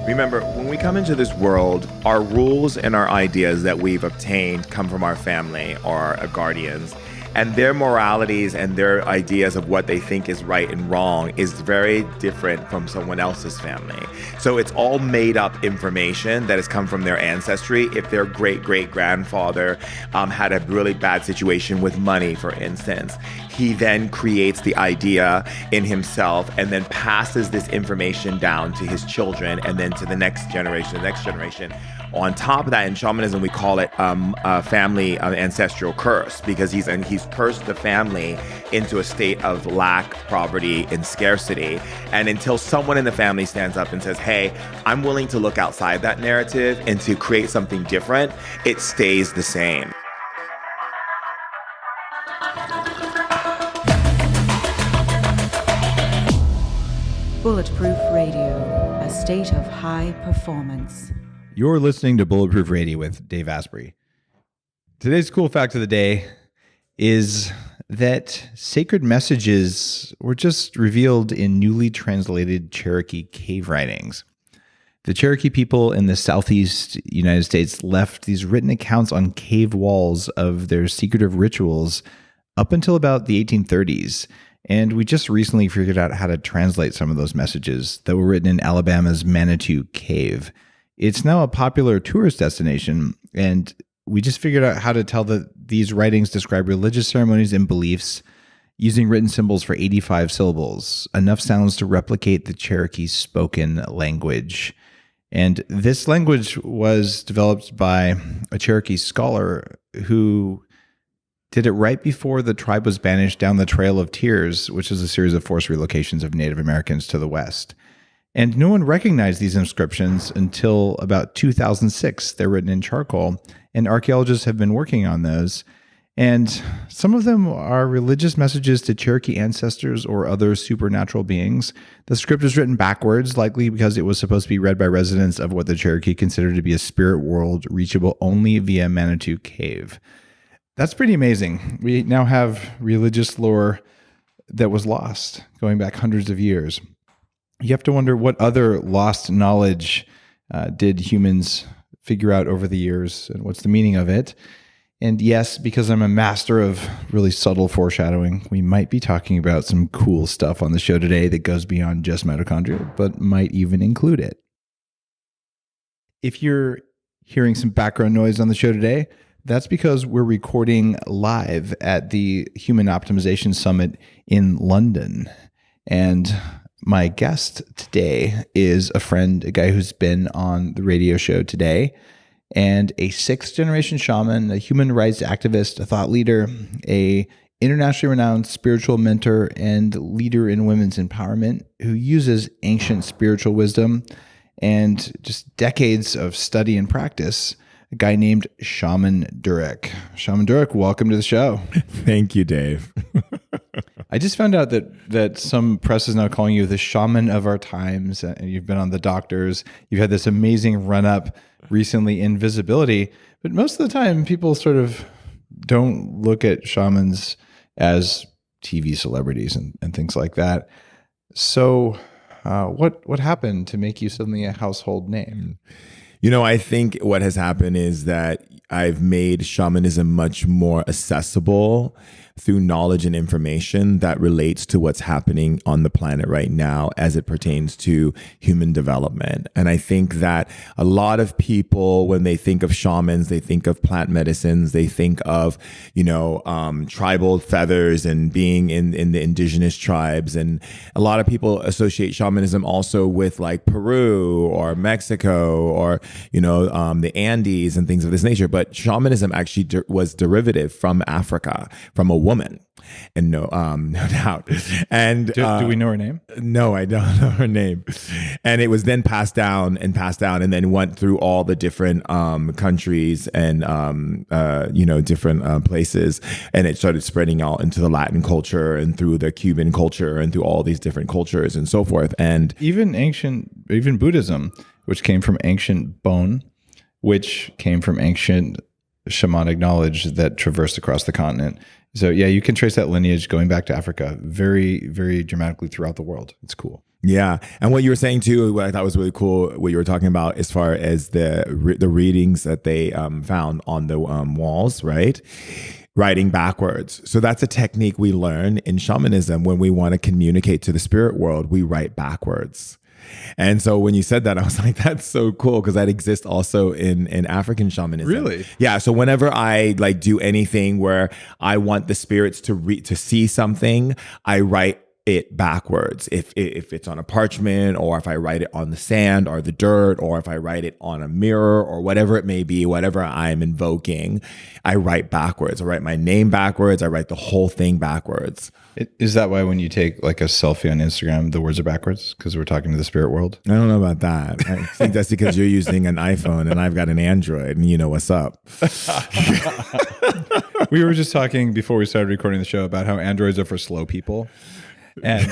Remember, when we come into this world, our rules and our ideas that we've obtained come from our family or our guardians. And their moralities and their ideas of what they think is right and wrong is very different from someone else's family. So it's all made up information that has come from their ancestry. If their great-great-grandfather had a really bad situation with money, for instance, he then creates the idea in himself and then passes this information down to his children and then to the next generation. On top of that, in shamanism, we call it a family ancestral curse, because he's cursed the family into a state of lack, poverty, and scarcity. And until someone in the family stands up and says, hey, I'm willing to look outside that narrative and to create something different, it stays the same. Bulletproof Radio, a state of high performance. You're listening to Bulletproof Radio with Dave Asprey. Today's cool fact of the day is that sacred messages were just revealed in newly translated Cherokee cave writings. The Cherokee people in the southeast United States left these written accounts on cave walls of their secretive rituals up until about the 1830s. And we just recently figured out how to translate some of those messages that were written in Alabama's Manitou Cave. It's now a popular tourist destination, and we just figured out how to tell that these writings describe religious ceremonies and beliefs using written symbols for 85 syllables, enough sounds to replicate the Cherokee spoken language. And this language was developed by a Cherokee scholar who did it right before the tribe was banished down the Trail of Tears, which is a series of forced relocations of Native Americans to the West. And no one recognized these inscriptions until about 2006. They're written in charcoal, and archaeologists have been working on those. And some of them are religious messages to Cherokee ancestors or other supernatural beings. The script was written backwards, likely because it was supposed to be read by residents of what the Cherokee considered to be a spirit world reachable only via Manitou Cave. That's pretty amazing. We now have religious lore that was lost, going back hundreds of years. You have to wonder what other lost knowledge did humans figure out over the years, and what's the meaning of it. And yes, because I'm a master of really subtle foreshadowing, we might be talking about some cool stuff on the show today that goes beyond just mitochondria, but might even include it. If you're hearing some background noise on the show today, that's because we're recording live at the Human Optimization Summit in London. And my guest today is a friend, a guy who's been on the radio show today, and a sixth-generation shaman, a human rights activist, a thought leader, a internationally renowned spiritual mentor and leader in women's empowerment who uses ancient spiritual wisdom and just decades of study and practice, a guy named Shaman Durek. Shaman Durek, welcome to the show. Thank you, Dave. I just found out that some press is now calling you the Shaman of Our Times, and you've been on The Doctors. You've had this amazing run-up recently in visibility, but most of the time people sort of don't look at shamans as TV celebrities and things like that. So what happened to make you suddenly a household name? You know, I think what has happened is that I've made shamanism much more accessible through knowledge and information that relates to what's happening on the planet right now as it pertains to human development. And I think that a lot of people, when they think of shamans, they think of plant medicines, they think of, tribal feathers and being in the indigenous tribes. And a lot of people associate shamanism also with like Peru or Mexico or, the Andes and things of this nature. But shamanism actually was derivative from Africa, from a woman. And no doubt. And do we know her name? No, I don't know her name. And it was then passed down, and then went through all the different countries and different places, and it started spreading out into the Latin culture and through the Cuban culture and through all these different cultures and so forth. And even Buddhism, which came from ancient Bon, which came from ancient shamanic knowledge that traversed across the continent. So yeah, you can trace that lineage going back to Africa very, very dramatically throughout the world. It's cool. Yeah. And what you were saying too, what I thought was really cool, what you were talking about as far as the readings that they found on the walls, right? Writing backwards. So that's a technique we learn in shamanism. When we want to communicate to the spirit world, we write backwards. And so when you said that, I was like, that's so cool, because that exists also in African shamanism. Really? Yeah. So whenever I like do anything where I want the spirits to see something, I write it backwards. If it's on a parchment, or if I write it on the sand or the dirt, or if I write it on a mirror, or whatever it may be, whatever I'm invoking, I write backwards. I write my name backwards. I write the whole thing backwards. Is that why when you take like a selfie on Instagram, the words are backwards? Because we're talking to the spirit world? I don't know about that. I think that's because you're using an iPhone and I've got an Android, and you know what's up. We were just talking before we started recording the show about how Androids are for slow people. And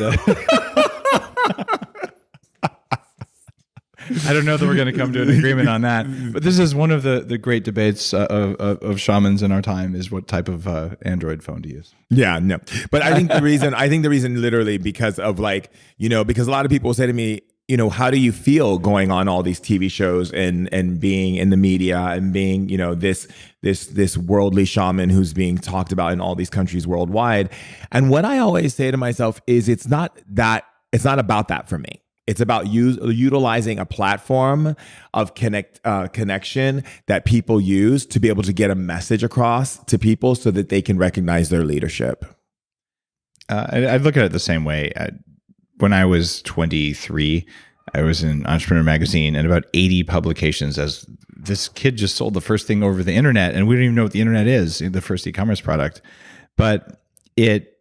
I don't know that we're going to come to an agreement on that, but this is one of the great debates of shamans in our time, is what type of Android phone to use. Yeah, no. But I think the reason literally because of because a lot of people say to me, how do you feel going on all these TV shows and being in the media and being, this worldly shaman who's being talked about in all these countries worldwide? And what I always say to myself is it's not about that for me. It's about utilizing a platform of connection that people use to be able to get a message across to people so that they can recognize their leadership. I look at it the same way. When I was 23, I was in Entrepreneur Magazine and about 80 publications as this kid just sold the first thing over the internet, and we don't even know what the internet is, the first e-commerce product. But it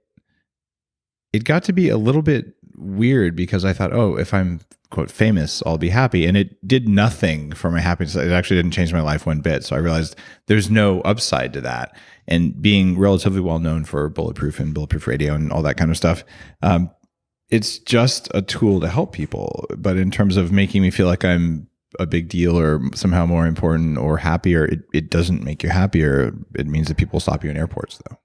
got to be a little bit weird because I thought, oh, if I'm quote famous, I'll be happy. And it did nothing for my happiness. It actually didn't change my life one bit. So I realized there's no upside to that. And being relatively well known for Bulletproof and Bulletproof Radio and all that kind of stuff, it's just a tool to help people. But in terms of making me feel like I'm a big deal or somehow more important or happier, it doesn't make you happier. It means that people stop you in airports, though.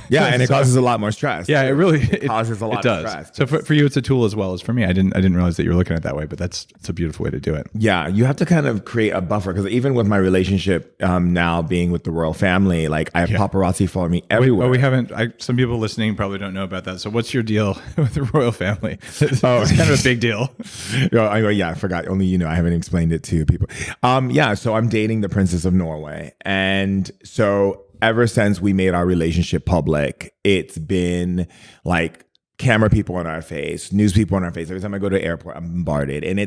Yeah, and it causes a lot more stress. Yeah, it causes a lot of stress. So for you, it's a tool as well as for me. I didn't realize that you were looking at it that way, but it's a beautiful way to do it. Yeah, you have to kind of create a buffer, because even with my relationship now being with the royal family, like I have paparazzi following me everywhere. We haven't. Some people listening probably don't know about that. So what's your deal with the royal family? It's kind of a big deal. Yeah, I forgot. Only I haven't explained it to people. So I'm dating the Princess of Norway, and so ever since we made our relationship public, it's been like camera people on our face, news people on our face. Every time I go to the airport, I'm bombarded. And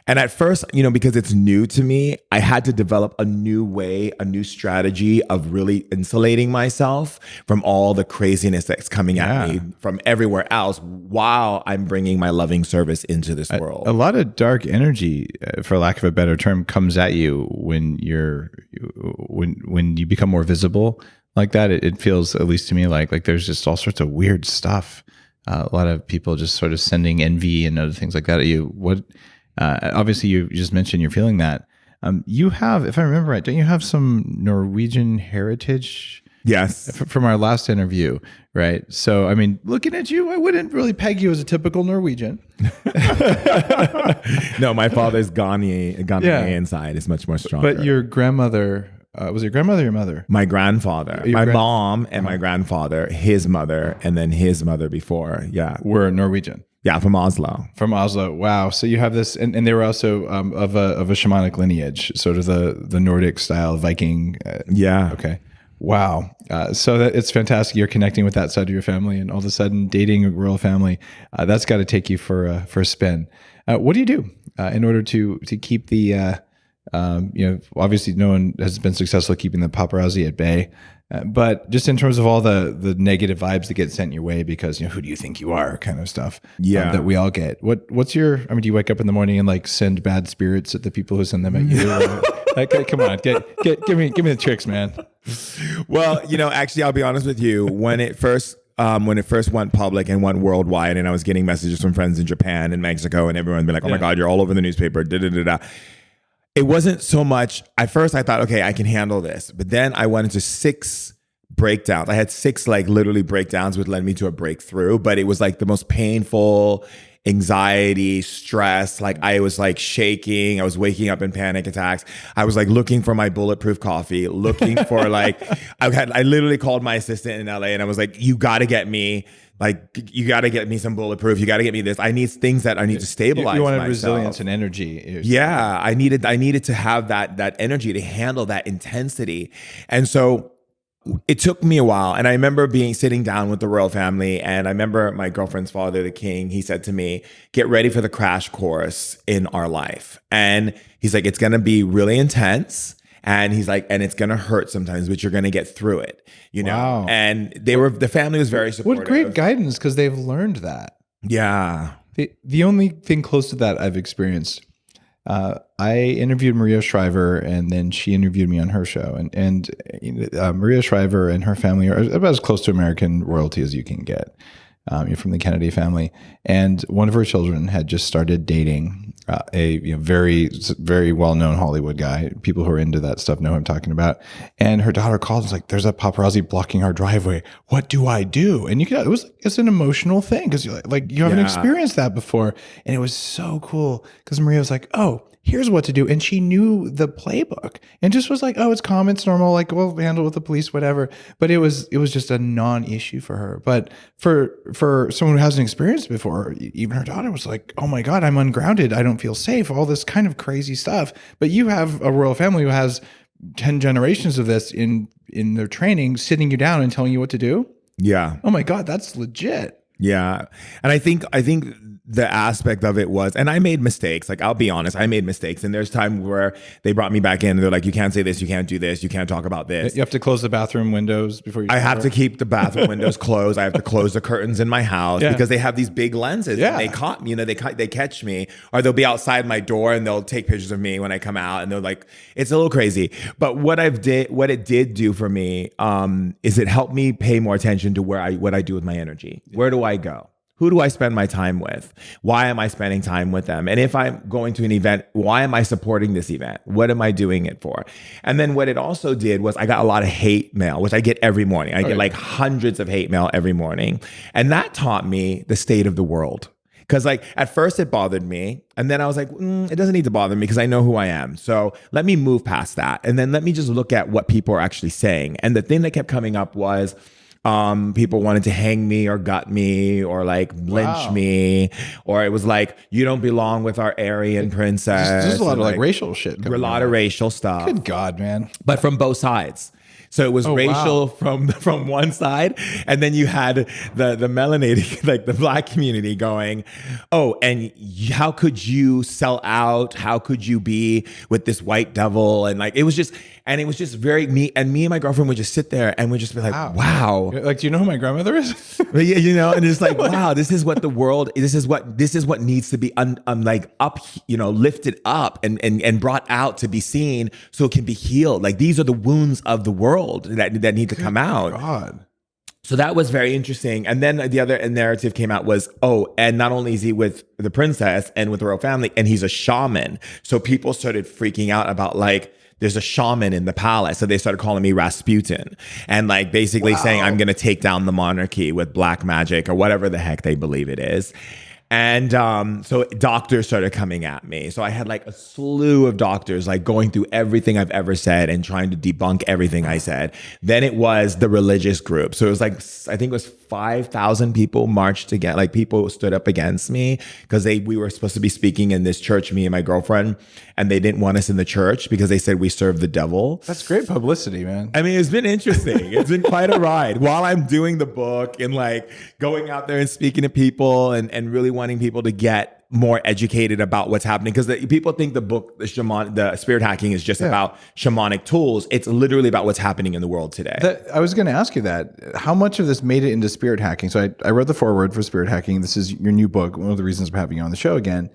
at first, because it's new to me, I had to develop a new way, a new strategy of really insulating myself from all the craziness that's coming at me from everywhere else, while I'm bringing my loving service into this world. A lot of dark energy, for lack of a better term, comes at you when you become more visible like that. It feels, at least to me, like there's just all sorts of weird stuff. A lot of people just sort of sending envy and other things like that at you. Obviously, you just mentioned you're feeling that. You have, if I remember right, don't you have some Norwegian heritage? Yes. From our last interview, right? So, I mean, looking at you, I wouldn't really peg you as a typical Norwegian. No, my father's Ghanaian side is much more stronger. But your grandmother... was it your grandmother or your mother? My grandfather. Mom and my grandfather, his mother, and then his mother before. Yeah. Were Norwegian. Yeah, from Oslo. From Oslo. Wow. So you have this, and they were also of a shamanic lineage, sort of the Nordic style Viking. Yeah. Okay. Wow. So it's fantastic. You're connecting with that side of your family, and all of a sudden dating a royal family. That's got to take you for a spin. What do you do in order to keep the obviously no one has been successful keeping the paparazzi at bay, but just in terms of all the negative vibes that get sent your way because, who do you think you are kind of stuff that we all get. What's your, do you wake up in the morning and like send bad spirits at the people who send them at you? Like, come on, give me the tricks, man. Well, actually, I'll be honest with you. When it first went public and went worldwide, and I was getting messages from friends in Japan and Mexico, and everyone be like, oh my God, you're all over the newspaper, It wasn't so much, at first I thought, okay, I can handle this. But then I went into 6 breakdowns. I had 6 like literally breakdowns, which led me to a breakthrough. But it was like the most painful, anxiety, stress. Like I was like shaking. I was waking up in panic attacks. I was like looking for my bulletproof coffee, looking for like, I literally called my assistant in LA and I was like, you got to get me some bulletproof. You got to get me this. I need things that I need to stabilize You wanted myself. resilience and energy. Yeah, I needed to have that energy to handle that intensity. And so it took me a while. And I remember sitting down with the royal family, and I remember my girlfriend's father, the king, he said to me, get ready for the crash course in our life. And he's like, it's going to be really intense. And he's like, and it's going to hurt sometimes, but you're going to get through it, you know? Wow. And the family was very supportive. What great guidance, because they've learned that. Yeah. The only thing close to that I've experienced, I interviewed Maria Shriver, and then she interviewed me on her show. And Maria Shriver and her family are about as close to American royalty as you can get. You're from the Kennedy family. And one of her children had just started dating a very, very well-known Hollywood guy. People who are into that stuff know who I'm talking about. And her daughter called and was like, there's a paparazzi blocking our driveway. What do I do? And it's an emotional thing, because you haven't experienced that before. And it was so cool because Maria was like, oh, here's what to do. And she knew the playbook and just was like, oh, it's calm, it's normal. Like, we'll handle it with the police, whatever. But it was just a non-issue for her. But for someone who hasn't experienced it before, even her daughter was like, oh my God, I'm ungrounded. I don't feel safe. All this kind of crazy stuff. But you have a royal family who has 10 generations of this in their training, sitting you down and telling you what to do. Yeah. Oh my God, that's legit. Yeah. And I think the aspect of it was, and I made mistakes. Like, I'll be honest, I made mistakes. And there's time where they brought me back in and they're like, you can't say this, you can't do this, you can't talk about this. You have to close the bathroom windows before you. I have to keep the bathroom windows closed. I have to close the curtains in my house because they have these big lenses. Yeah. And they caught me, they catch me, or they'll be outside my door and they'll take pictures of me when I come out, and they're like, it's a little crazy. But what it did do for me is it helped me pay more attention to what I do with my energy. Where do I go? Who do I spend my time with? Why am I spending time with them? And if I'm going to an event, why am I supporting this event? What am I doing it for? And then what it also did was I got a lot of hate mail, which I get every morning. I get like hundreds of hate mail every morning. And that taught me the state of the world. Because like at first it bothered me. And then I was like, it doesn't need to bother me because I know who I am. So let me move past that. And then let me just look at what people are actually saying. And the thing that kept coming up was, people wanted to hang me or gut me or like lynch me, or it was like, you don't belong with our Aryan princess. There's a lot of like rational shit. A lot of racial stuff. Good God, man. But from both sides. So it was racial from one side, and then you had the melanated, like the Black community going, oh, and how could you sell out? How could you be with this white devil? And like, it was just very me and my girlfriend would just sit there and we'd just be like, wow. Like, do you know who my grandmother is? Yeah, and it's like, wow, this is what the world, this is what needs to be like up, lifted up and brought out to be seen so it can be healed. Like, these are the wounds of the world that need to come out. God. So that was very interesting. And then the other narrative came out was, and not only is he with the princess and with the royal family, and he's a shaman. So people started freaking out about like, there's a shaman in the palace. So they started calling me Rasputin and like basically saying I'm going to take down the monarchy with black magic or whatever the heck they believe it is. And so doctors started coming at me. So I had like a slew of doctors like going through everything I've ever said and trying to debunk everything I said. Then it was the religious group. So it was like, I think it was 5,000 people marched against, like people stood up against me because we were supposed to be speaking in this church, me and my girlfriend, and they didn't want us in the church because they said we serve the devil. That's great publicity, man. I mean, it's been interesting. It's been quite a ride while I'm doing the book and like going out there and speaking to people and really wanting people to get more educated about what's happening, because people think the book, the spirit hacking is just about shamanic tools. It's literally about what's happening in the world today. I was going to ask you that. How much of this made it into spirit hacking? So I wrote the foreword for Spirit Hacking. This is your new book. One of the reasons I'm having you on the show again.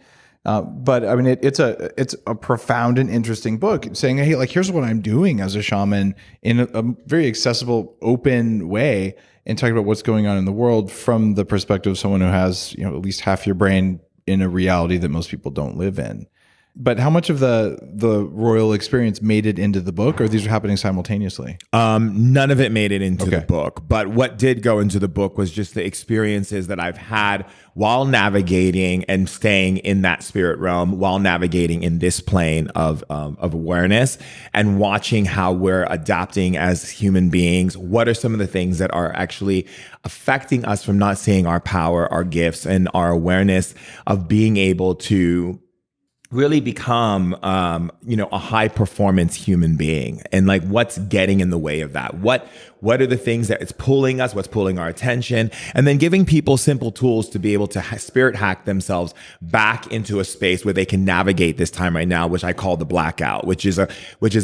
But I mean, it's a profound and interesting book saying, hey, like, here's what I'm doing as a shaman in a very accessible, open way, and talking about what's going on in the world from the perspective of someone who has, at least half your brain in a reality that most people don't live in. But how much of the royal experience made it into the book, or these are happening simultaneously? None of it made it into the book, but what did go into the book was just the experiences that I've had while navigating and staying in that spirit realm, while navigating in this plane of awareness, and watching how we're adapting as human beings. What are some of the things that are actually affecting us from not seeing our power, our gifts, and our awareness of being able to really become, a high performance human being, and like what's getting in the way of that? What are the things that it's pulling us? What's pulling our attention? And then giving people simple tools to be able to spirit hack themselves back into a space where they can navigate this time right now, which I call the blackout, which is a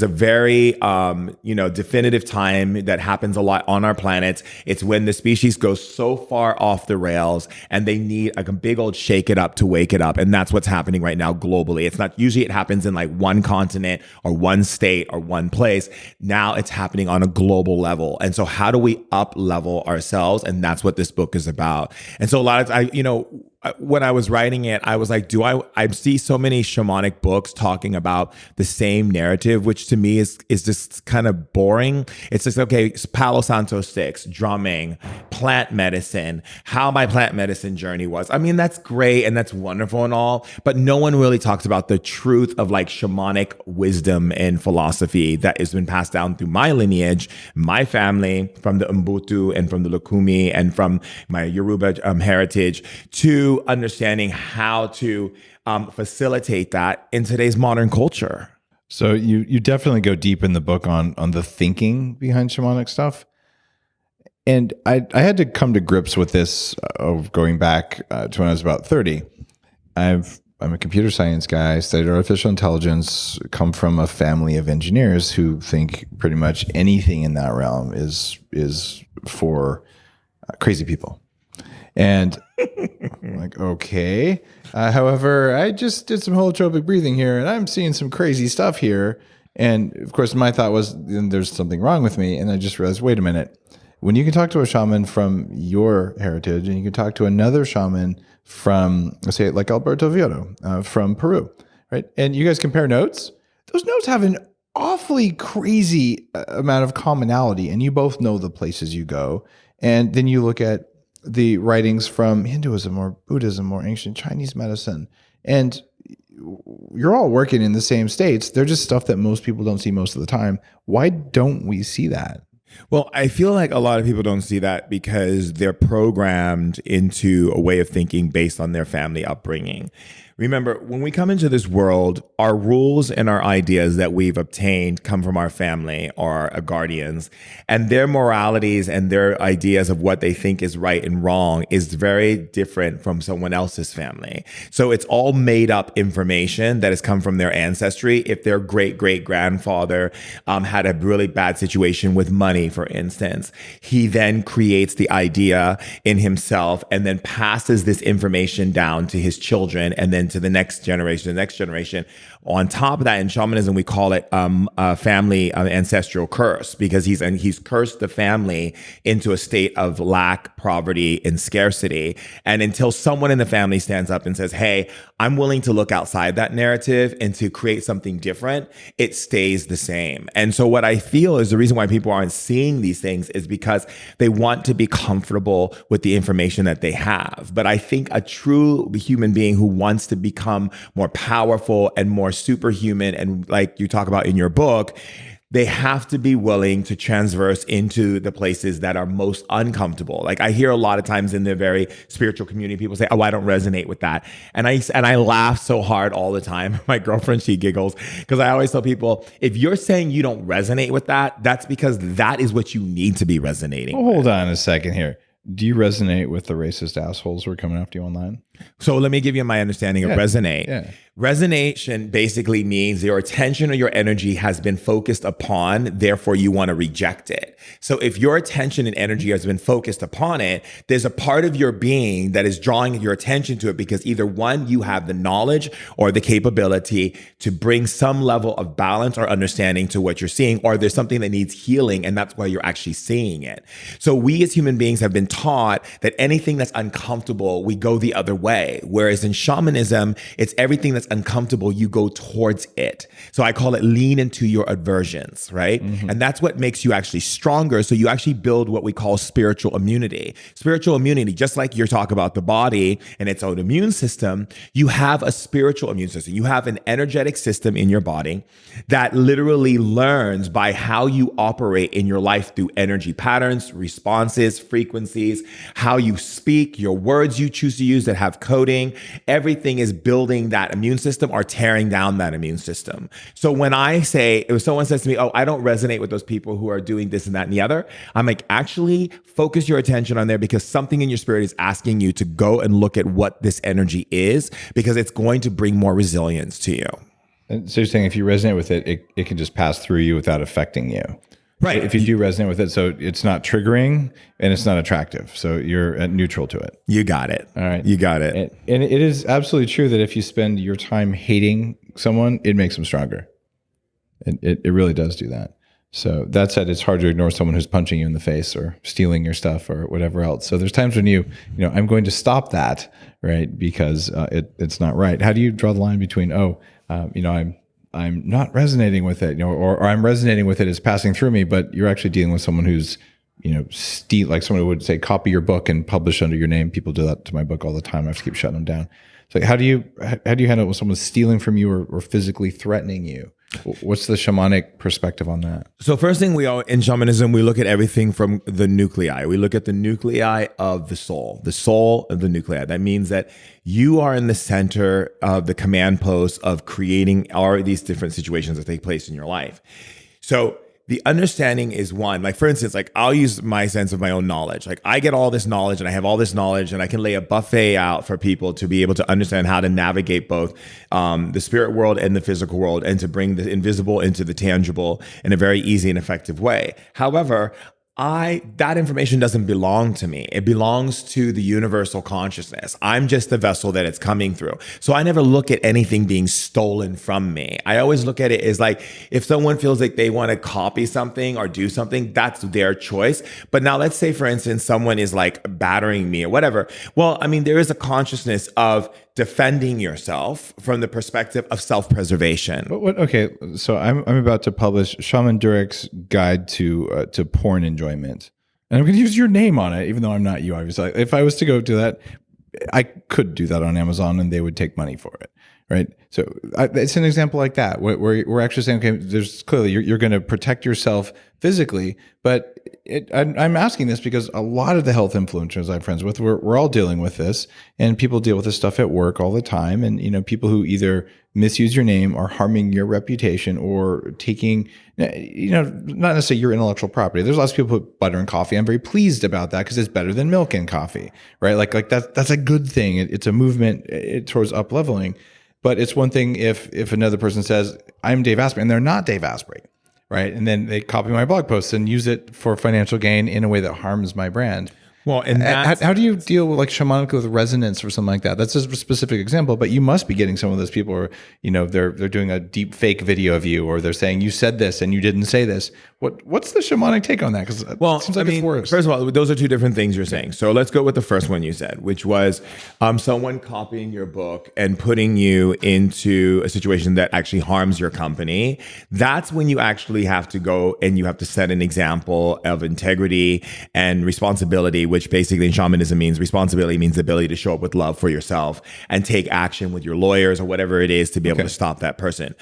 very, definitive time that happens a lot on our planet. It's when the species goes so far off the rails and they need like a big old shake it up to wake it up. And that's what's happening right now globally. It's not usually it happens in like one continent or one state or one place. Now it's happening on a global level. And so how do we up level ourselves? And that's what this book is about. And so a lot of, when I was writing it, I was like, I see so many shamanic books talking about the same narrative, which to me is just kind of boring. It's just, okay, Palo Santo sticks, drumming, plant medicine, how my plant medicine journey was. I mean, that's great and that's wonderful and all, but no one really talks about the truth of like shamanic wisdom and philosophy that has been passed down through my lineage, my family, from the Mbutu and from the Lukumi and from my Yoruba heritage, to understanding how to facilitate that in today's modern culture. So you definitely go deep in the book on the thinking behind shamanic stuff. And I had to come to grips with this going back to when I was about 30. I'm a computer science guy, studied artificial intelligence, come from a family of engineers who think pretty much anything in that realm is for crazy people. And I'm like, okay. However, I just did some holotropic breathing here and I'm seeing some crazy stuff here. And of course, my thought was, then there's something wrong with me. And I just realized, wait a minute. When you can talk to a shaman from your heritage and you can talk to another shaman from, let's say, like Alberto Vieiro from Peru, right? And you guys compare notes. Those notes have an awfully crazy amount of commonality. And you both know the places you go. And then you look at the writings from Hinduism or Buddhism or ancient Chinese medicine. And you're all working in the same states. They're just stuff that most people don't see most of the time. Why don't we see that? Well, I feel like a lot of people don't see that because they're programmed into a way of thinking based on their family upbringing. Remember, when we come into this world, our rules and our ideas that we've obtained come from our family or our guardians, and their moralities and their ideas of what they think is right and wrong is very different from someone else's family. So it's all made up information that has come from their ancestry. If their great-great-grandfather had a really bad situation with money, for instance, he then creates the idea in himself and then passes this information down to his children and then to the next generation. On top of that, in shamanism, we call it a family ancestral curse, because he's cursed the family into a state of lack, poverty, and scarcity. And until someone in the family stands up and says, hey, I'm willing to look outside that narrative and to create something different, it stays the same. And so what I feel is the reason why people aren't seeing these things is because they want to be comfortable with the information that they have. But I think a true human being who wants to become more powerful and more superhuman, and like you talk about in your book, they have to be willing to transverse into the places that are most uncomfortable. Like I hear a lot of times in the very spiritual community, people say, oh, I don't resonate with that. And I laugh so hard all the time. My girlfriend, she giggles, because I always tell people, if you're saying you don't resonate with that, that's because that is what you need to be resonating with. Hold on a second here. Do you resonate with the racist assholes who are coming after you online? So let me give you my understanding of resonate. Yeah. Resonation basically means your attention or your energy has been focused upon, therefore you want to reject it. So if your attention and energy has been focused upon it, there's a part of your being that is drawing your attention to it because either one, you have the knowledge or the capability to bring some level of balance or understanding to what you're seeing, or there's something that needs healing and that's why you're actually seeing it. So we as human beings have been taught that anything that's uncomfortable, we go the other way. Whereas in shamanism, it's everything that's uncomfortable, you go towards it. So I call it lean into your aversions, right? And that's what makes you actually stronger. So you actually build what we call spiritual immunity. Spiritual immunity, just like you're talking about the body and its own immune system, you have a spiritual immune system. You have an energetic system in your body that literally learns by how you operate in your life through energy patterns, responses, frequencies, how you speak, your words you choose to use that have coding. Everything is building that immune system or tearing down that immune system. So when I say, if someone says to me, oh, I don't resonate with those people who are doing this and that and the other, I'm like, actually focus your attention on there, because something in your spirit is asking you to go and look at what this energy is, because it's going to bring more resilience to you. And so you're saying if you resonate with it, it can just pass through you without affecting you. Right. If you do resonate with it, so it's not triggering and it's not attractive. So you're neutral to it. You got it. All right. You got it. And it is absolutely true that if you spend your time hating someone, it makes them stronger. It really does do that. So that said, it's hard to ignore someone who's punching you in the face or stealing your stuff or whatever else. So there's times when I'm going to stop that, right? Because it's not right. How do you draw the line between, I'm not resonating with it, or I'm resonating with it, it's passing through me, but you're actually dealing with someone who's, like someone who would say, copy your book and publish under your name. People do that to my book all the time. I have to keep shutting them down. So how do you handle it when someone's stealing from you or physically threatening you? What's the shamanic perspective on that? So first thing in shamanism, we look at everything from the nuclei. We look at the nuclei of the soul of the nuclei. That means that you are in the center of the command post of creating all these different situations that take place in your life. So the understanding is one, like for instance, like I'll use my sense of my own knowledge. Like I get all this knowledge and I have all this knowledge and I can lay a buffet out for people to be able to understand how to navigate both the spirit world and the physical world, and to bring the invisible into the tangible in a very easy and effective way. However, that information doesn't belong to me. It belongs to the universal consciousness. I'm just the vessel that it's coming through. So I never look at anything being stolen from me. I always look at it as like, if someone feels like they want to copy something or do something, that's their choice. But now let's say, for instance, someone is like battering me or whatever. Well, I mean, there is a consciousness of defending yourself from the perspective of self-preservation. Okay, so I'm about to publish Shaman Durek's Guide to Porn Enjoyment, and I'm going to use your name on it, even though I'm not you. Obviously, if I was to go do that, I could do that on Amazon, and they would take money for it, right? So it's an example like that, where we're actually saying, okay, there's clearly you're going to protect yourself physically, but I'm asking this because a lot of the health influencers I'm friends with, we're all dealing with this, and people deal with this stuff at work all the time. And people who either misuse your name or harming your reputation or taking, not necessarily your intellectual property. There's lots of people who put butter in coffee. I'm very pleased about that because it's better than milk in coffee, right? Like that's a good thing. It's a movement towards up leveling. But it's one thing if another person says, I'm Dave Asprey, and they're not Dave Asprey, right? And then they copy my blog posts and use it for financial gain in a way that harms my brand. Well, and how do you deal with like shamanically with resonance or something like that? That's a specific example, but you must be getting some of those people, or they're doing a deep fake video of you, or they're saying you said this and you didn't say this. What's the shamanic take on that? Because it seems like it's worse. First of all, those are two different things you're saying. So let's go with the first one you said, which was someone copying your book and putting you into a situation that actually harms your company. That's when you actually have to go and you have to set an example of integrity and responsibility, which basically in shamanism means responsibility, means the ability to show up with love for yourself and take action with your lawyers or whatever it is to be able to stop that person.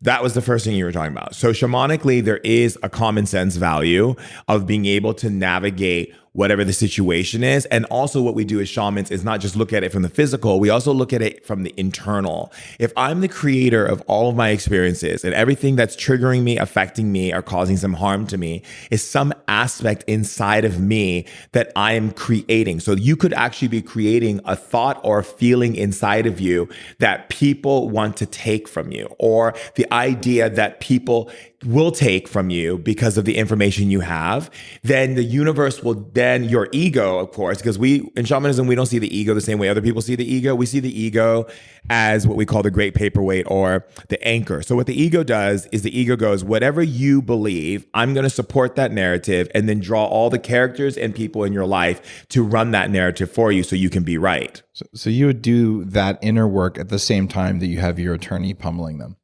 That was the first thing you were talking about. So shamanically, there is a common sense value of being able to navigate whatever the situation is. And also what we do as shamans is not just look at it from the physical, we also look at it from the internal. If I'm the creator of all of my experiences and everything that's triggering me, affecting me, or causing some harm to me is some aspect inside of me that I am creating. So you could actually be creating a thought or a feeling inside of you that people want to take from you, or the idea that people will take from you because of the information you have, then the universe will, then your ego, of course, because in shamanism, we don't see the ego the same way other people see the ego. We see the ego as what we call the great paperweight or the anchor. So what the ego does is the ego goes, whatever you believe, I'm going to support that narrative and then draw all the characters and people in your life to run that narrative for you so you can be right. So you would do that inner work at the same time that you have your attorney pummeling them.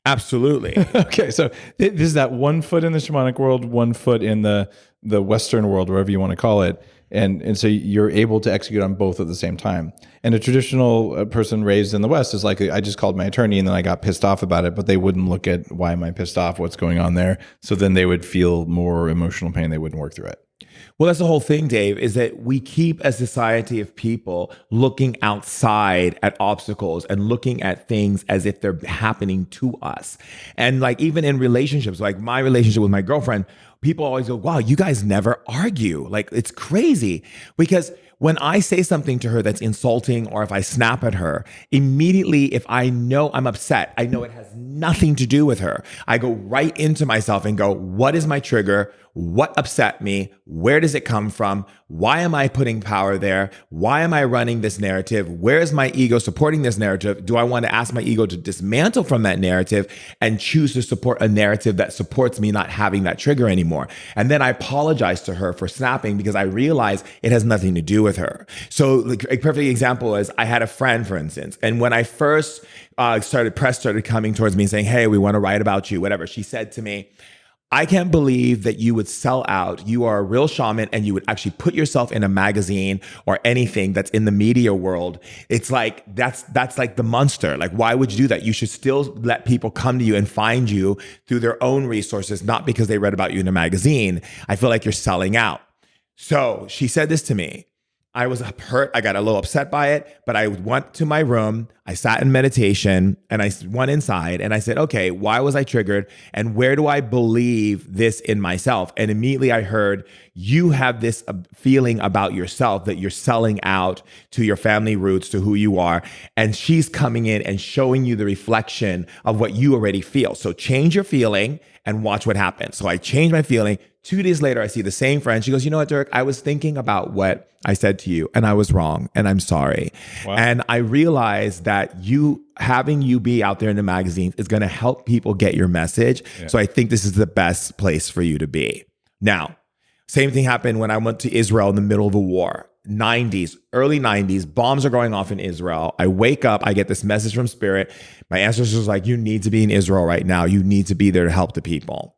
Absolutely. Okay, so this is that 1 foot in the shamanic world, 1 foot in the Western world, wherever you want to call it, and so you're able to execute on both at the same time. And a traditional person raised in the West is like, I just called my attorney and then I got pissed off about it, but they wouldn't look at why am I pissed off, what's going on there. So then they would feel more emotional pain. They wouldn't work through it. Well, that's the whole thing, Dave, is that we keep a society of people looking outside at obstacles and looking at things as if they're happening to us. And like even in relationships, like my relationship with my girlfriend, people always go, wow, you guys never argue. Like it's crazy because when I say something to her that's insulting or if I snap at her, immediately if I know I'm upset, I know it has nothing to do with her. I go right into myself and go, what is my trigger? What upset me? Where does it come from? Why am I putting power there? Why am I running this narrative? Where is my ego supporting this narrative? Do I want to ask my ego to dismantle from that narrative and choose to support a narrative that supports me not having that trigger anymore? And then I apologize to her for snapping because I realize it has nothing to do with her. So like, a perfect example is I had a friend, for instance, and when I first press started coming towards me saying, hey, we want to write about you, whatever, she said to me, I can't believe that you would sell out. You are a real shaman and you would actually put yourself in a magazine or anything that's in the media world. It's like, that's like the monster. Like, why would you do that? You should still let people come to you and find you through their own resources, not because they read about you in a magazine. I feel like you're selling out. So she said this to me. I was hurt. I got a little upset by it, but I went to my room. I sat in meditation and I went inside and I said, okay, why was I triggered? And where do I believe this in myself? And immediately I heard, you have this feeling about yourself that you're selling out to your family roots, to who you are. And she's coming in and showing you the reflection of what you already feel. So change your feeling and watch what happens. So I changed my feeling. 2 days later, I see the same friend. She goes, you know what, Durek? I was thinking about what I said to you and I was wrong and I'm sorry. Wow. And I realized that having you be out there in the magazines is going to help people get your message. Yeah. So I think this is the best place for you to be. Now, same thing happened when I went to Israel in the middle of a war. Early 90s, bombs are going off in Israel. I wake up, I get this message from Spirit. My ancestors like, you need to be in Israel right now. You need to be there to help the people.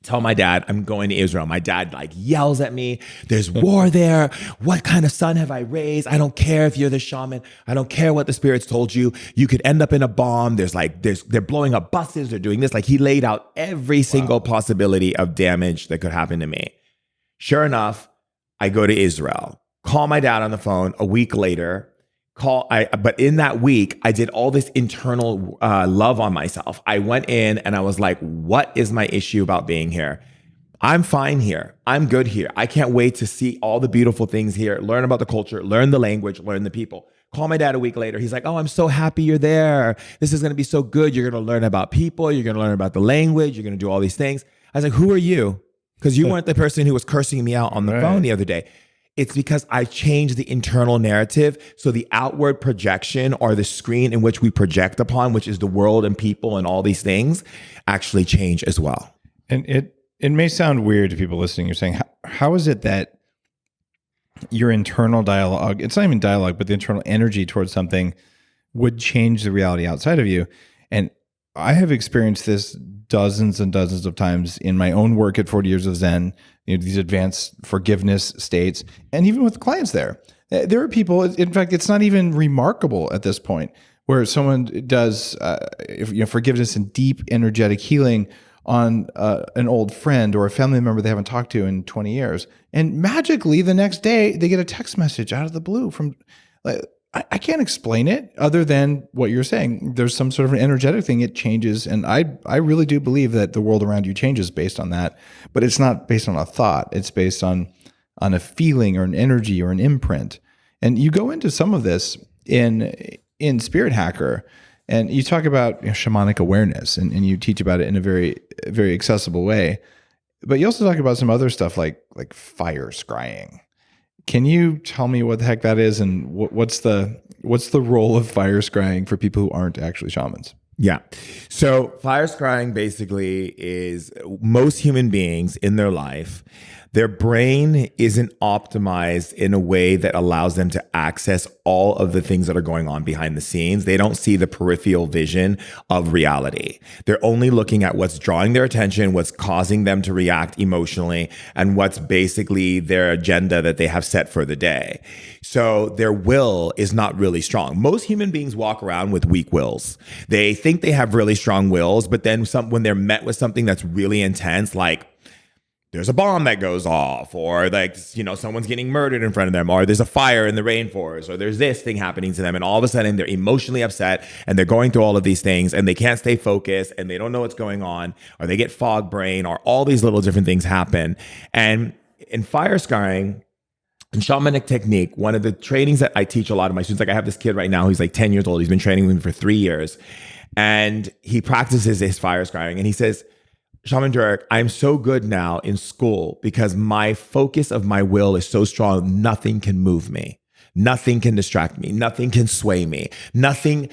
Tell my dad I'm going to Israel. My dad like yells at me. There's war there. What kind of son have I raised? I don't care if you're the shaman. I don't care what the spirits told you. You could end up in a bomb. They're blowing up buses. They're doing this. Like he laid out every single possibility of damage that could happen to me. Sure enough, I go to Israel. Call my dad on the phone a week later. But in that week, I did all this internal love on myself. I went in and I was like, what is my issue about being here? I'm fine here. I'm good here. I can't wait to see all the beautiful things here, learn about the culture, learn the language, learn the people. Call my dad a week later. He's like, oh, I'm so happy you're there. This is going to be so good. You're going to learn about people. You're going to learn about the language. You're going to do all these things. I was like, who are you? Because you weren't the person who was cursing me out on the phone the other day. It's because I changed the internal narrative. So the outward projection or the screen in which we project upon, which is the world and people and all these things, actually change as well. And it may sound weird to people listening. You're saying, how is it that your internal dialogue, it's not even dialogue, but the internal energy towards something would change the reality outside of you? And I have experienced this dozens and dozens of times in my own work at 40 Years of Zen, these advanced forgiveness states, and even with clients there. There are people, in fact, it's not even remarkable at this point, where someone does forgiveness and deep energetic healing on an old friend or a family member they haven't talked to in 20 years. And magically, the next day, they get a text message out of the blue from... I can't explain it other than what you're saying. There's some sort of an energetic thing. It changes. And I really do believe that the world around you changes based on that. But it's not based on a thought. It's based on a feeling or an energy or an imprint. And you go into some of this in Spirit Hacker. And you talk about shamanic awareness, and you teach about it in a very, very accessible way. But you also talk about some other stuff like fire scrying. Can you tell me what the heck that is, and what's the role of fire scrying for people who aren't actually shamans? Yeah. So fire scrying basically is most human beings in their life, their brain isn't optimized in a way that allows them to access all of the things that are going on behind the scenes. They don't see the peripheral vision of reality. They're only looking at what's drawing their attention, what's causing them to react emotionally, and what's basically their agenda that they have set for the day. So their will is not really strong. Most human beings walk around with weak wills. They think they have really strong wills, but then when they're met with something that's really intense, like there's a bomb that goes off, or like, someone's getting murdered in front of them, or there's a fire in the rainforest, or there's this thing happening to them. And all of a sudden they're emotionally upset and they're going through all of these things and they can't stay focused and they don't know what's going on, or they get fog brain, or all these little different things happen. And in fire scrying, in shamanic technique, one of the trainings that I teach a lot of my students, like I have this kid right now who's like 10 years old. He's been training with me for 3 years, and he practices his fire scrying. And he says, Shaman Durek, I'm so good now in school because my focus of my will is so strong, nothing can move me. Nothing can distract me. Nothing can sway me. Nothing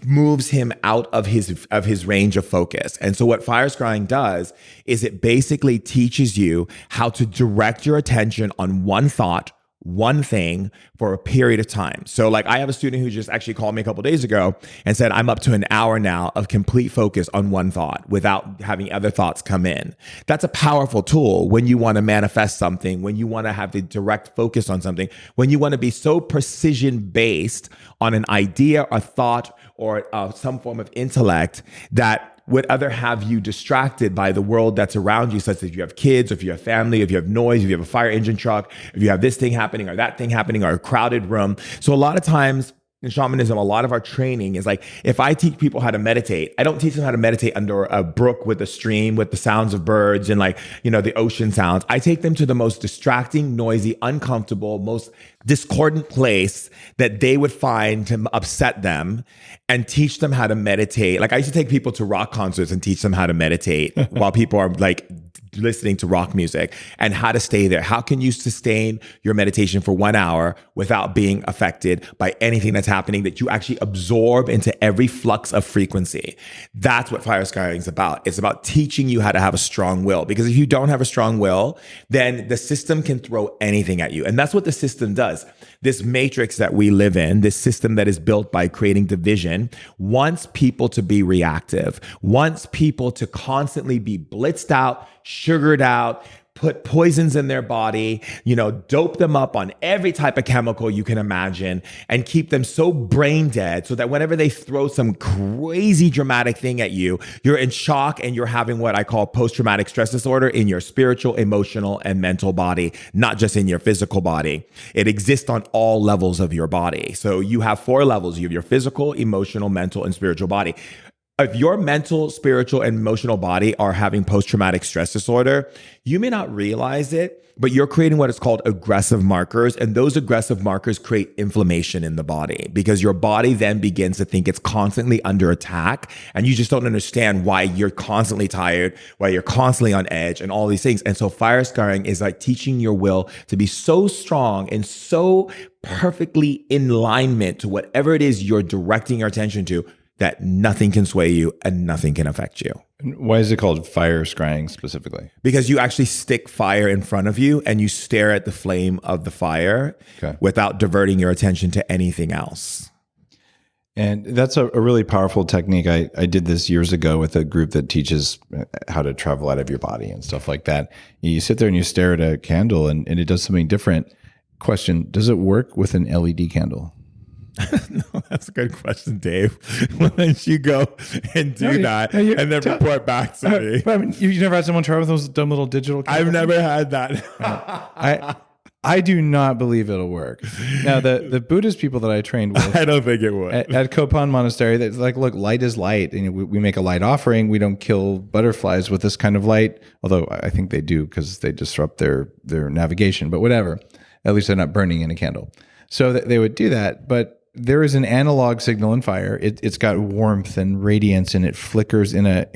moves him out of his range of focus. And so what fire scrying does is it basically teaches you how to direct your attention on one thought, one thing for a period of time. So like I have a student who just actually called me a couple of days ago and said, I'm up to an hour now of complete focus on one thought without having other thoughts come in. That's a powerful tool when you want to manifest something, when you want to have the direct focus on something, when you want to be so precision based on an idea, a thought, or some form of intellect that would other have you distracted by the world that's around you, such as you have kids, if you have family, if you have noise, if you have a fire engine truck, if you have this thing happening or that thing happening or a crowded room. So a lot of times in shamanism, a lot of our training is like, if I teach people how to meditate, I don't teach them how to meditate under a brook with a stream, with the sounds of birds and the ocean sounds. I take them to the most distracting, noisy, uncomfortable, most discordant place that they would find to upset them and teach them how to meditate. Like I used to take people to rock concerts and teach them how to meditate while people are like listening to rock music, and how to stay there. How can you sustain your meditation for 1 hour without being affected by anything that's happening, that you actually absorb into every flux of frequency? That's what fire scrying is about. It's about teaching you how to have a strong will, because if you don't have a strong will, then the system can throw anything at you. And that's what the system does. This matrix that we live in, this system that is built by creating division, wants people to be reactive, wants people to constantly be blitzed out, sugared out, put poisons in their body, dope them up on every type of chemical you can imagine, and keep them so brain dead so that whenever they throw some crazy dramatic thing at you, you're in shock and you're having what I call post-traumatic stress disorder in your spiritual, emotional, and mental body, not just in your physical body. It exists on all levels of your body. So you have 4 levels. You have your physical, emotional, mental, and spiritual body. If your mental, spiritual, and emotional body are having post-traumatic stress disorder, you may not realize it, but you're creating what is called aggressive markers. And those aggressive markers create inflammation in the body, because your body then begins to think it's constantly under attack. And you just don't understand why you're constantly tired, why you're constantly on edge, and all these things. And so fire scrying is like teaching your will to be so strong and so perfectly in alignment to whatever it is you're directing your attention to, that nothing can sway you and nothing can affect you. And why is it called fire scrying specifically? Because you actually stick fire in front of you and you stare at the flame of the fire without diverting your attention to anything else. And that's a really powerful technique. I did this years ago with a group that teaches how to travel out of your body and stuff like that. You sit there and you stare at a candle and it does something different. Question, does it work with an LED candle? No, that's a good question, Dave. Why don't you go and do that and then report back to me? But I mean, you never had someone try with those dumb little digital candles? I've never had that. I do not believe it'll work. Now, the Buddhist people that I trained with, I don't think it would. At Kopan Monastery, that's like, look, light is light. And we make a light offering. We don't kill butterflies with this kind of light, although I think they do because they disrupt their navigation. But whatever, at least they're not burning in a candle. So they would do that, but there is an analog signal in fire. It's got warmth and radiance, and it flickers in a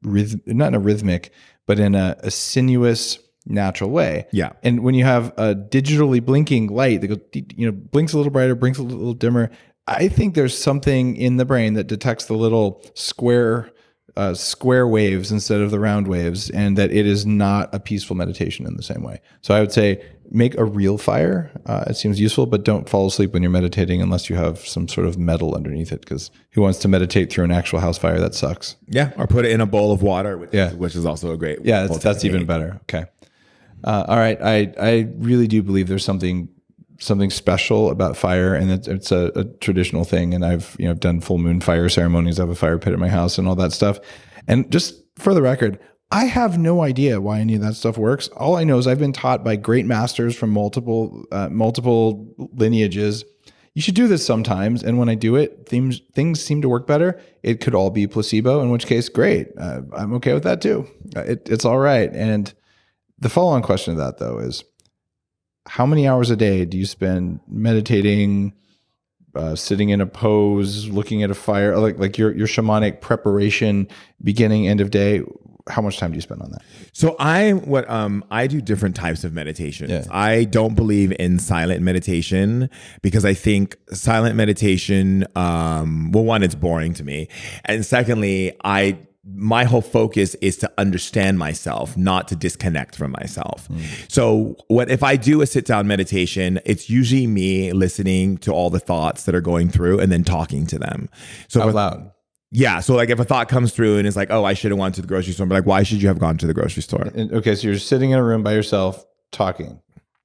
rhythm, not in a rhythmic, but in a sinuous, natural way. Yeah. And when you have a digitally blinking light that goes, blinks a little brighter, blinks a little dimmer, I think there's something in the brain that detects the little square waves instead of the round waves, and that it is not a peaceful meditation in the same way. So I would say make a real fire. It seems useful, but don't fall asleep when you're meditating unless you have some sort of metal underneath it, because who wants to meditate through an actual house fire? That sucks. Yeah, or put it in a bowl of water, which is also a great. Yeah, that's even better. Okay. All right. I really do believe there's something special about fire, and it's a traditional thing. And I've done full moon fire ceremonies. I have a fire pit at my house and all that stuff. And just for the record, I have no idea why any of that stuff works. All I know is I've been taught by great masters from multiple lineages. You should do this sometimes. And when I do it, things seem to work better. It could all be placebo, in which case, great. I'm okay with that too. It's all right. And the follow-on question to that, though, is how many hours a day do you spend meditating, sitting in a pose, looking at a fire, like your shamanic preparation, beginning, end of day? How much time do you spend on that? So I do different types of meditations. Yeah. I don't believe in silent meditation because I think silent meditation, one, it's boring to me. And secondly, my whole focus is to understand myself, not to disconnect from myself. So if I do a sit down meditation, it's usually me listening to all the thoughts that are going through and then talking to them. So out loud. Yeah. So like if a thought comes through and it's like, oh, I should have gone to the grocery store. But like, why should you have gone to the grocery store? Okay. So you're sitting in a room by yourself talking.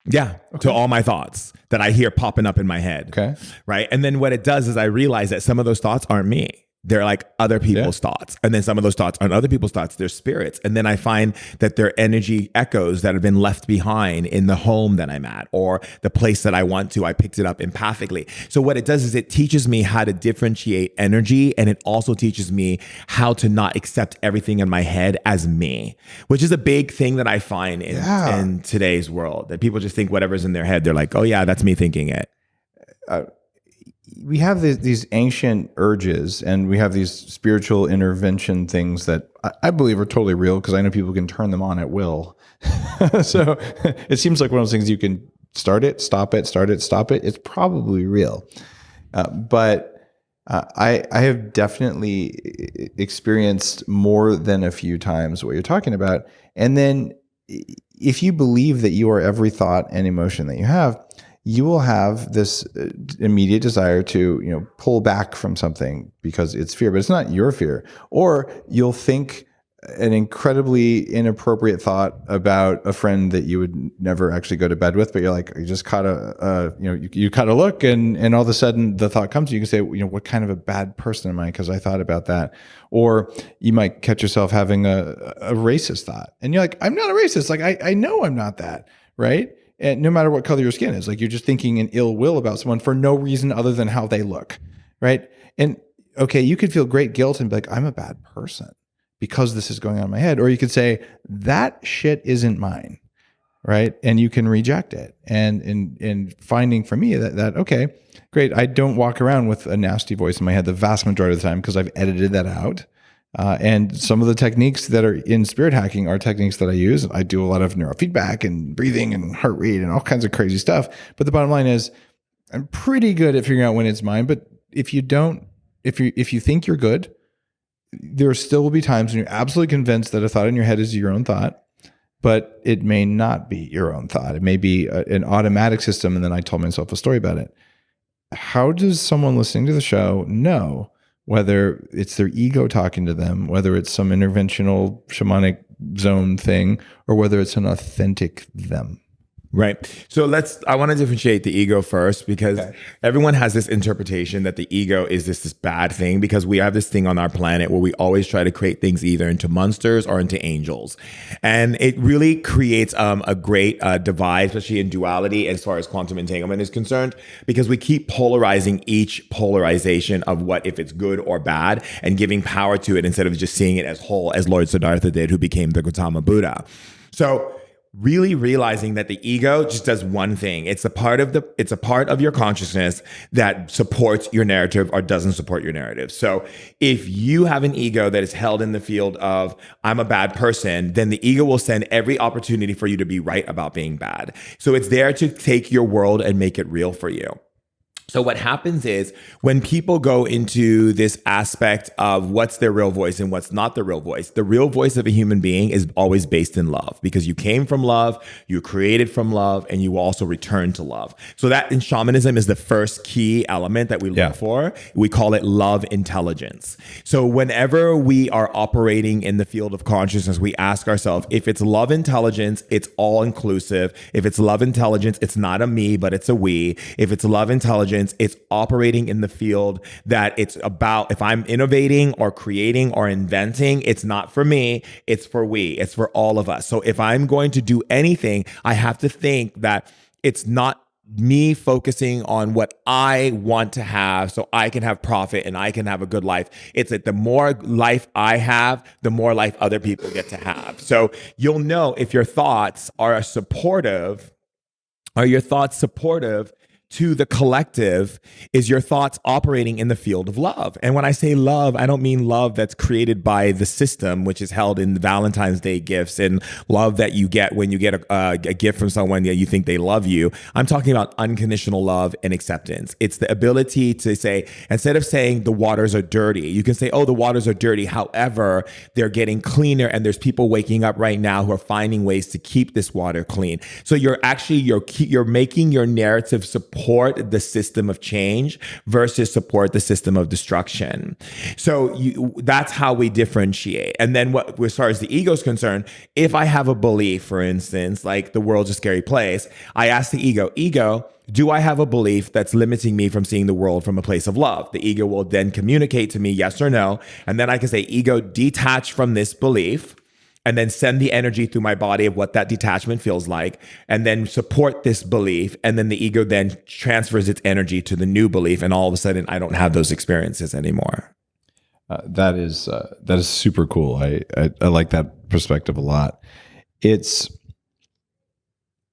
Yeah. Okay. To all my thoughts that I hear popping up in my head. Okay. Right. And then what it does is I realize that some of those thoughts aren't me. They're like other people's thoughts. And then some of those thoughts aren't other people's thoughts. They're spirits. And then I find that they're energy echoes that have been left behind in the home that I'm at or the place that I want to. I picked it up empathically. So what it does is it teaches me how to differentiate energy. And it also teaches me how to not accept everything in my head as me, which is a big thing that I find in today's world, that people just think whatever's in their head. They're like, oh yeah, that's me thinking it. We have these ancient urges, and we have these spiritual intervention things that I believe are totally real, because I know people can turn them on at will. So it seems like one of those things you can start it, stop it, start it, stop it. It's probably real. But I have definitely experienced more than a few times what you're talking about. And then if you believe that you are every thought and emotion that you have, you will have this immediate desire to, pull back from something because it's fear, but it's not your fear. Or you'll think an incredibly inappropriate thought about a friend that you would never actually go to bed with, but you're like, you just caught you caught a look, and all of a sudden the thought comes to you. You can say, what kind of a bad person am I because I thought about that? Or you might catch yourself having a racist thought, and you're like, I'm not a racist. Like I know I'm not that, right? And no matter what color your skin is, like you're just thinking in ill will about someone for no reason other than how they look, right? And okay, you could feel great guilt and be like, I'm a bad person because this is going on in my head. Or you could say, that shit isn't mine, right? And you can reject it. And in finding for me that okay, great, I don't walk around with a nasty voice in my head the vast majority of the time because I've edited that out. And some of the techniques that are in spirit hacking are techniques that I use. I do a lot of neurofeedback and breathing and heart rate and all kinds of crazy stuff. But the bottom line is I'm pretty good at figuring out when it's mine. But if you think you're good, there still will be times when you're absolutely convinced that a thought in your head is your own thought, but it may not be your own thought. It may be an automatic system. And then I told myself a story about it. How does someone listening to the show know whether it's their ego talking to them, whether it's some interventional shamanic zone thing, or whether it's an authentic them? Right. So I want to differentiate the ego first, because everyone has this interpretation that the ego is this bad thing, because we have this thing on our planet where we always try to create things either into monsters or into angels. And it really creates a great divide, especially in duality as far as quantum entanglement is concerned, because we keep polarizing each polarization of what if it's good or bad and giving power to it instead of just seeing it as whole, as Lord Siddhartha did, who became the Gautama Buddha. So really realizing that the ego just does one thing. It's a part of your consciousness that supports your narrative or doesn't support your narrative. So if you have an ego that is held in the field of I'm a bad person, then the ego will send every opportunity for you to be right about being bad. So it's there to take your world and make it real for you. So what happens is when people go into this aspect of what's their real voice and what's not the real voice of a human being is always based in love, because you came from love, you created from love, and you will also return to love. So that in shamanism is the first key element that we look for. We call it love intelligence. So whenever we are operating in the field of consciousness, we ask ourselves, if it's love intelligence, it's all inclusive. If it's love intelligence, it's not a me, but it's a we. If it's love intelligence, it's operating in the field that it's about, if I'm innovating or creating or inventing, it's not for me, it's for we, it's for all of us. So if I'm going to do anything, I have to think that it's not me focusing on what I want to have so I can have profit and I can have a good life. It's that the more life I have, the more life other people get to have. So you'll know if your thoughts are supportive, to the collective, is your thoughts operating in the field of love. And when I say love, I don't mean love that's created by the system, which is held in the Valentine's Day gifts and love that you get when you get a gift from someone that you think they love you. I'm talking about unconditional love and acceptance. It's the ability to say, instead of saying the waters are dirty, you can say, oh, the waters are dirty. However, they're getting cleaner, and there's people waking up right now who are finding ways to keep this water clean. So you're making your narrative support the system of change versus support the system of destruction. So that's how we differentiate. And then as far as the ego is concerned, if I have a belief, for instance, like the world's a scary place, I ask the ego, do I have a belief that's limiting me from seeing the world from a place of love? The ego will then communicate to me yes or no. And then I can say, ego, detach from this belief, and then send the energy through my body of what that detachment feels like, and then support this belief. And then the ego then transfers its energy to the new belief. And all of a sudden, I don't have those experiences anymore. That is super cool. I like that perspective a lot.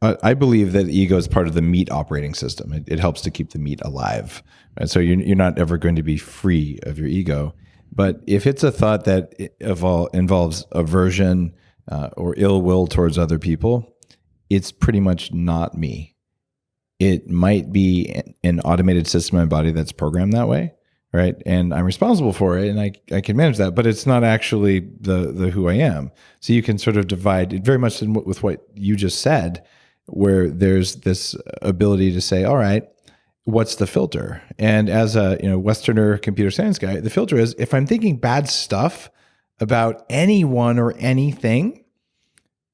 I believe that the ego is part of the meat operating system. It helps to keep the meat alive. And so you're not ever going to be free of your ego. But if it's a thought that involves aversion or ill will towards other people, it's pretty much not me. It might be an automated system in my body that's programmed that way, right? And I'm responsible for it, and I can manage that, but it's not actually the who I am. So you can sort of divide it very much with what you just said, where there's this ability to say, all right, what's the filter? And as a Westerner computer science guy, the filter is, if I'm thinking bad stuff about anyone or anything,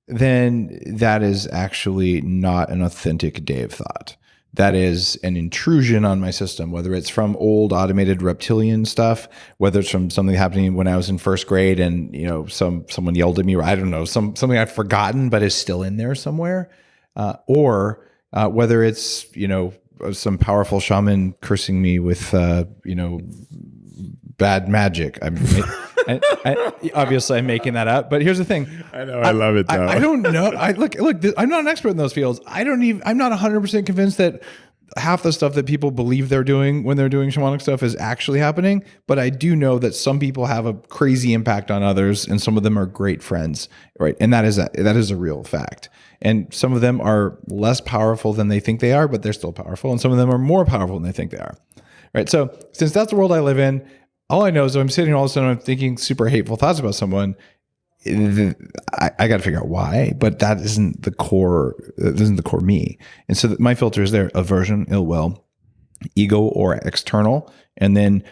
then that is actually not an authentic Dave thought. That is an intrusion on my system, whether it's from old automated reptilian stuff, whether it's from something happening when I was in first grade and someone yelled at me, or I don't know, something I've forgotten but is still in there somewhere, or whether it's some powerful shaman cursing me with bad magic. Obviously I'm making that up, but here's the thing. I know, I love it though. I don't know. Look, I'm not an expert in those fields. I'm not 100% convinced that half the stuff that people believe they're doing when they're doing shamanic stuff is actually happening, but I do know that some people have a crazy impact on others, and some of them are great friends, right? And that is a real fact. And some of them are less powerful than they think they are, but they're still powerful. And some of them are more powerful than they think they are, right? So since that's the world I live in, all I know is if I'm sitting all of a sudden, I'm thinking super hateful thoughts about someone, I got to figure out why, but that isn't the core. That isn't the core me. And so my filter is there: aversion, ill will, ego or external, and then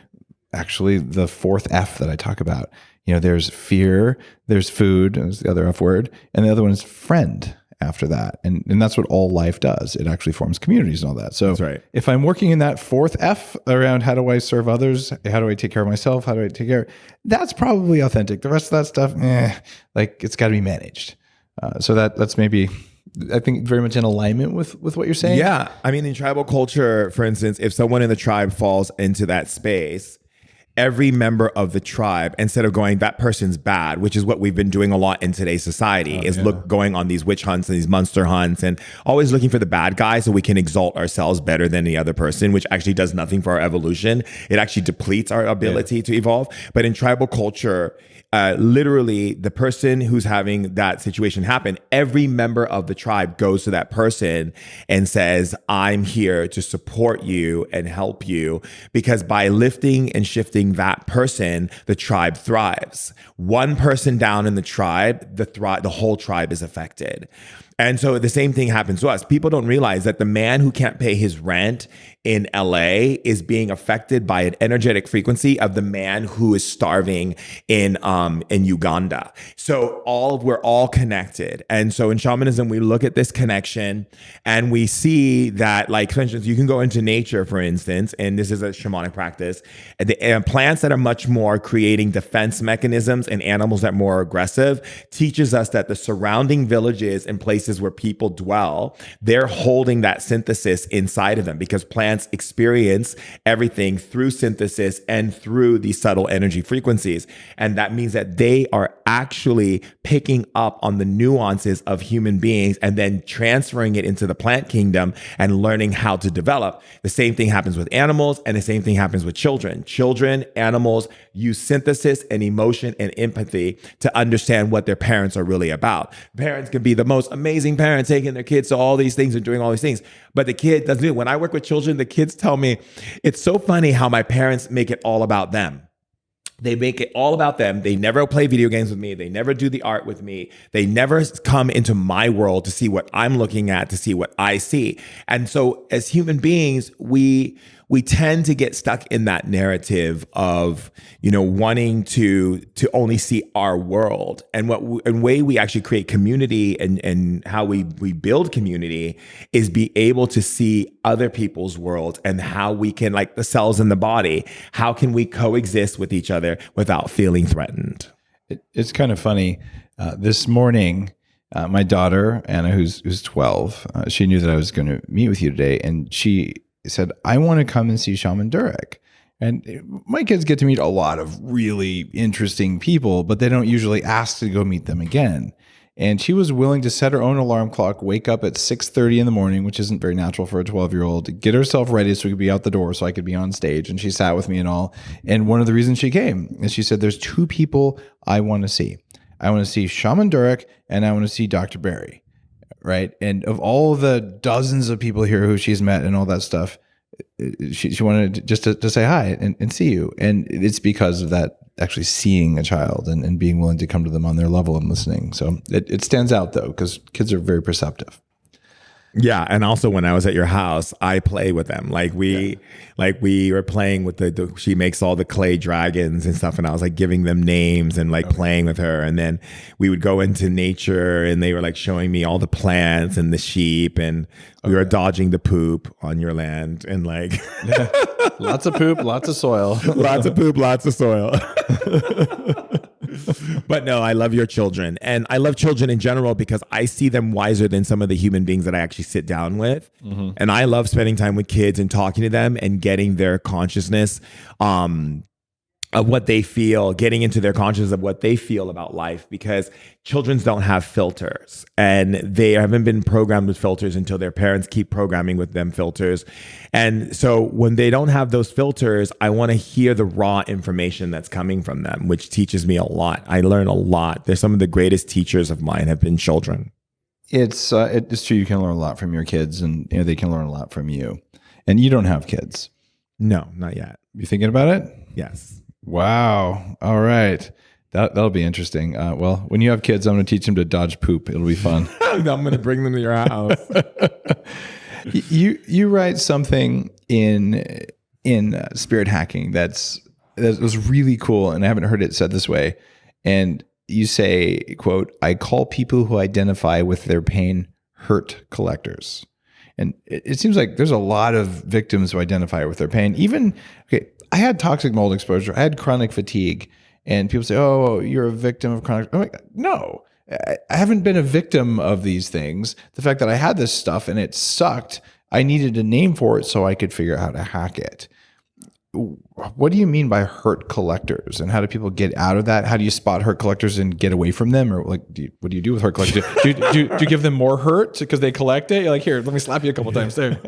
actually the fourth F that I talk about. There's fear, there's food, there's the other F word, and the other one is friend after that. And that's what all life does. It actually forms communities and all that. So that's right. If I'm working in that fourth F around how do I serve others, how do I take care of myself, how do I take care, that's probably authentic. The rest of that stuff, it's got to be managed. So that's maybe, I think, very much in alignment with what you're saying. Yeah. I mean, in tribal culture, for instance, if someone in the tribe falls into that space, every member of the tribe, instead of going, that person's bad, which is what we've been doing a lot in today's society, going on these witch hunts and these monster hunts and always looking for the bad guy so we can exalt ourselves better than the other person, which actually does nothing for our evolution. It actually depletes our ability to evolve. But in tribal culture, literally the person who's having that situation happen, every member of the tribe goes to that person and says, I'm here to support you and help you, because by lifting and shifting that person, the tribe thrives. One person down in the tribe, the whole tribe is affected. And so the same thing happens to us. People don't realize that the man who can't pay his rent in LA is being affected by an energetic frequency of the man who is starving in Uganda. So we're all connected. And so in shamanism, we look at this connection and we see that, like, for instance, you can go into nature, for instance, and this is a shamanic practice, and plants that are much more creating defense mechanisms and animals that are more aggressive teaches us that the surrounding villages and places where people dwell, they're holding that synthesis inside of them, because plants experience everything through synthesis and through these subtle energy frequencies. And that means that they are actually picking up on the nuances of human beings and then transferring it into the plant kingdom and learning how to develop. The same thing happens with animals, and the same thing happens with children. Animals use synthesis and emotion and empathy to understand what their parents are really about. Parents can be the most amazing parents, taking their kids to all these things and doing all these things, but the kid doesn't do it. When I work with children, the kids tell me, it's so funny how my parents make it all about them. They make it all about them. They never play video games with me. They never do the art with me. They never come into my world to see what I'm looking at, to see what I see. And so as human beings, we tend to get stuck in that narrative of, wanting to only see our world. And way we actually create community and how we build community is be able to see other people's world, and how we can, like the cells in the body, how can we coexist with each other without feeling threatened? It's kind of funny. This morning, my daughter, Anna, who's 12, she knew that I was going to meet with you today, and she said, I want to come and see Shaman Durek. And my kids get to meet a lot of really interesting people, but they don't usually ask to go meet them again. And she was willing to set her own alarm clock, wake up at 6:30 in the morning, which isn't very natural for a 12-year-old, get herself ready so we could be out the door so I could be on stage. And she sat with me and all. And one of the reasons she came is she said, there's two people I want to see. I want to see Shaman Durek, and I want to see Dr. Barry. Right. And of all the dozens of people here who she's met and all that stuff, she wanted just to say hi and see you. And it's because of that, actually seeing a child and being willing to come to them on their level and listening. So it stands out, though, because kids are very perceptive. Yeah, and also when I was at your house, I play with them. Like we were playing with she makes all the clay dragons and stuff, and I was like giving them names and like playing with her. And then we would go into nature, and they were like showing me all the plants and the sheep, and we were dodging the poop on your land, and like lots of poop, lots of soil, lots of poop, lots of soil. But no, I love your children, and I love children in general because I see them wiser than some of the human beings that I actually sit down with. Mm-hmm. And I love spending time with kids and talking to them and getting their consciousness of what they feel, getting into their consciousness of what they feel about life, because children don't have filters, and they haven't been programmed with filters until their parents keep programming with them filters. And so when they don't have those filters, I want to hear the raw information that's coming from them, which teaches me a lot. I learn a lot. They're some of the greatest teachers of mine have been children. It's true. You can learn a lot from your kids, and they can learn a lot from you. And you don't have kids. No, not yet. You thinking about it? Yes. Wow. All right. That'll be interesting. Well, when you have kids, I'm going to teach them to dodge poop. It'll be fun. I'm going to bring them to your house. You write something in spirit hacking that was really cool, and I haven't heard it said this way. And you say, quote, I call people who identify with their pain hurt collectors. And it seems like there's a lot of victims who identify with their pain. I had toxic mold exposure. I had chronic fatigue. And people say, oh, you're a victim of chronic. I'm like, no, I haven't been a victim of these things. The fact that I had this stuff and it sucked, I needed a name for it so I could figure out how to hack it. what do you mean by hurt collectors, and how do people get out of that? How do you spot hurt collectors and get away from them? Or like, what do you do with hurt collectors? do you give them more hurt because they collect it? You're like, here, let me slap you a couple times there.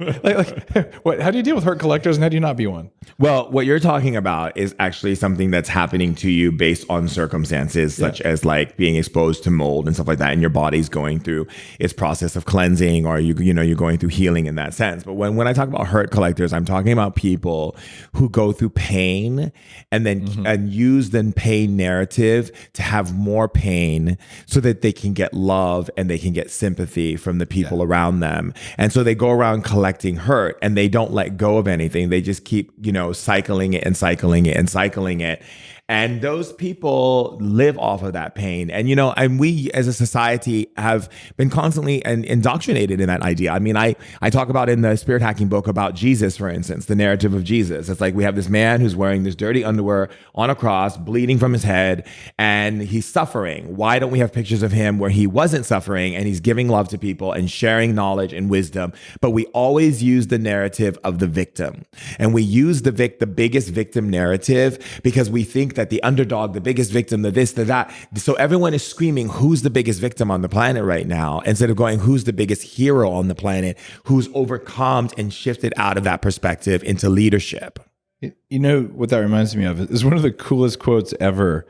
How do you deal with hurt collectors, and how do you not be one? Well, what you're talking about is actually something that's happening to you based on circumstances such as like being exposed to mold and stuff like that, and your body's going through its process of cleansing, or you're going through healing in that sense. But when I talk about hurt collectors, I'm talking about people who go through pain and then and use the pain narrative to have more pain so that they can get love and they can get sympathy from the people around them. And so they go around collecting hurt, and they don't let go of anything. They just keep, cycling it and cycling it and cycling it. And those people live off of that pain. And, and we as a society have been constantly indoctrinated in that idea. I mean, I talk about in the spirit hacking book about Jesus, for instance, the narrative of Jesus. It's like we have this man who's wearing this dirty underwear on a cross, bleeding from his head, and he's suffering. Why don't we have pictures of him where he wasn't suffering and he's giving love to people and sharing knowledge and wisdom? But we always use the narrative of the victim. And we use the biggest victim narrative because we think that the underdog, the biggest victim, the this, the that. So everyone is screaming, who's the biggest victim on the planet right now? Instead of going, who's the biggest hero on the planet, who's overcome and shifted out of that perspective into leadership. You know what that reminds me of is one of the coolest quotes ever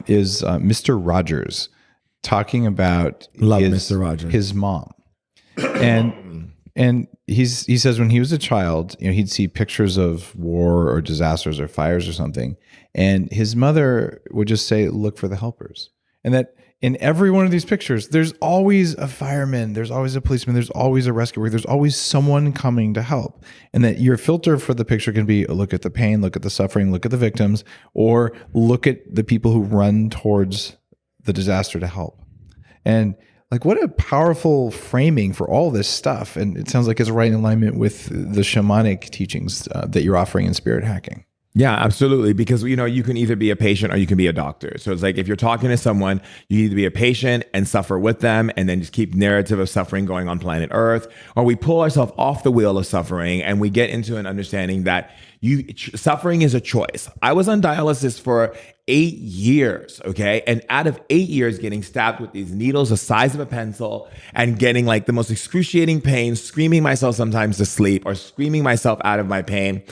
is Mr. Rogers talking about Mr. Rogers. His mom. And he says when he was a child, he'd see pictures of war or disasters or fires or something, and his mother would just say, "Look for the helpers." And that in every one of these pictures, there's always a fireman, there's always a policeman, there's always a rescue worker, there's always someone coming to help. And that your filter for the picture can be look at the pain, look at the suffering, look at the victims, or look at the people who run towards the disaster to help. And like, what a powerful framing for all this stuff. And it sounds like it's right in alignment with the shamanic teachings that you're offering in spirit hacking. Yeah, absolutely. Because, you can either be a patient or you can be a doctor. So it's like, if you're talking to someone, you need to be a patient and suffer with them and then just keep narrative of suffering going on planet Earth. Or we pull ourselves off the wheel of suffering and we get into an understanding that suffering is a choice. I was on dialysis for 8 years, okay? And out of 8 years getting stabbed with these needles the size of a pencil and getting like the most excruciating pain, screaming myself sometimes to sleep or screaming myself out of my pain,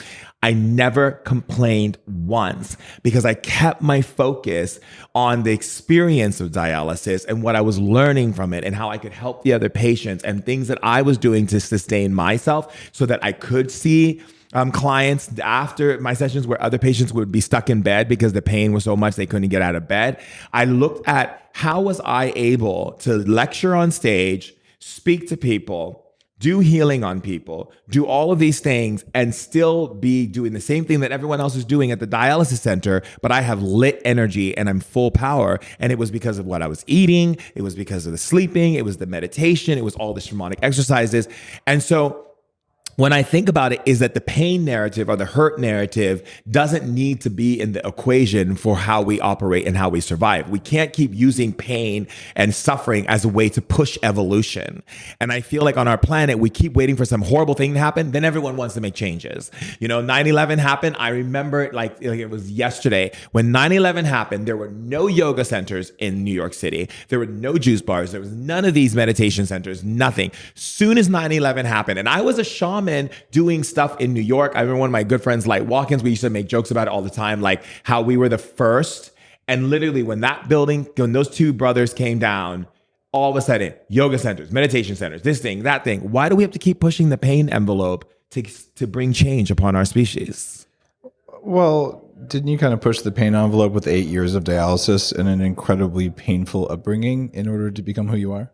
I never complained once because I kept my focus on the experience of dialysis and what I was learning from it and how I could help the other patients and things that I was doing to sustain myself so that I could see clients after my sessions where other patients would be stuck in bed because the pain was so much they couldn't get out of bed. I looked at how was I able to lecture on stage, speak to people, do healing on people, do all of these things and still be doing the same thing that everyone else is doing at the dialysis center, but I have lit energy and I'm full power. And it was because of what I was eating. It was because of the sleeping. It was the meditation. It was all the shamanic exercises. And so when I think about it, is that the pain narrative or the hurt narrative doesn't need to be in the equation for how we operate and how we survive. We can't keep using pain and suffering as a way to push evolution. And I feel like on our planet, we keep waiting for some horrible thing to happen. Then everyone wants to make changes. 9/11 happened. I remember it like it was yesterday. When 9/11 happened, there were no yoga centers in New York City. There were no juice bars. There was none of these meditation centers, nothing. Soon as 9/11 happened, and I was a shaman doing stuff in New York. I remember one of my good friends, Light Watkins, we used to make jokes about it all the time, like how we were the first. And literally when those two brothers came down, all of a sudden, yoga centers, meditation centers, this thing, that thing. Why do we have to keep pushing the pain envelope to bring change upon our species? Well, didn't you kind of push the pain envelope with 8 years of dialysis and an incredibly painful upbringing in order to become who you are?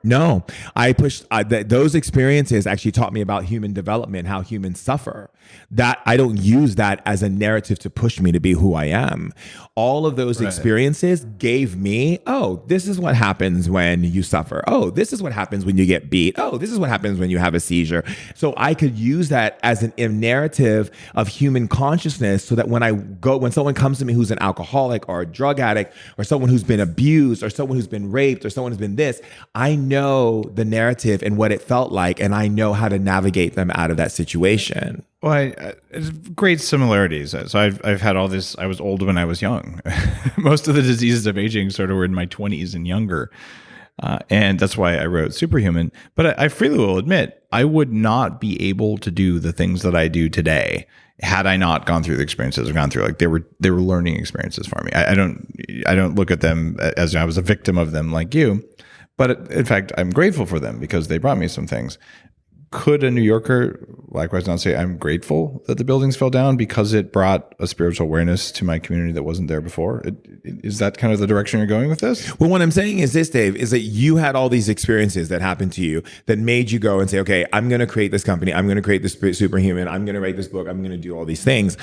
No, I pushed those experiences actually taught me about human development, how humans suffer. That I don't use that as a narrative to push me to be who I am. All of those experiences gave me, oh, this is what happens when you suffer. Oh, this is what happens when you get beat. Oh, this is what happens when you have a seizure. So I could use that as a narrative of human consciousness so that when someone comes to me who's an alcoholic or a drug addict or someone who's been abused or someone who's been raped or someone who's been this, I know know the narrative and what it felt like, and I know how to navigate them out of that situation. Well, it's great similarities. So I've had all this. I was old when I was young. Most of the diseases of aging sort of were in my 20s and younger. And that's why I wrote Superhuman. But I freely will admit, I would not be able to do the things that I do today had I not gone through the experiences I've gone through. Like they were learning experiences for me. I don't look at them as I was a victim of them like you. But in fact, I'm grateful for them because they brought me some things. Could a New Yorker likewise not say I'm grateful that the buildings fell down because it brought a spiritual awareness to my community that wasn't there before? Is that kind of the direction you're going with this? Well, what I'm saying is this, Dave, is that you had all these experiences that happened to you that made you go and say, okay, I'm going to create this company. I'm going to create this Superhuman. I'm going to write this book. I'm going to do all these things.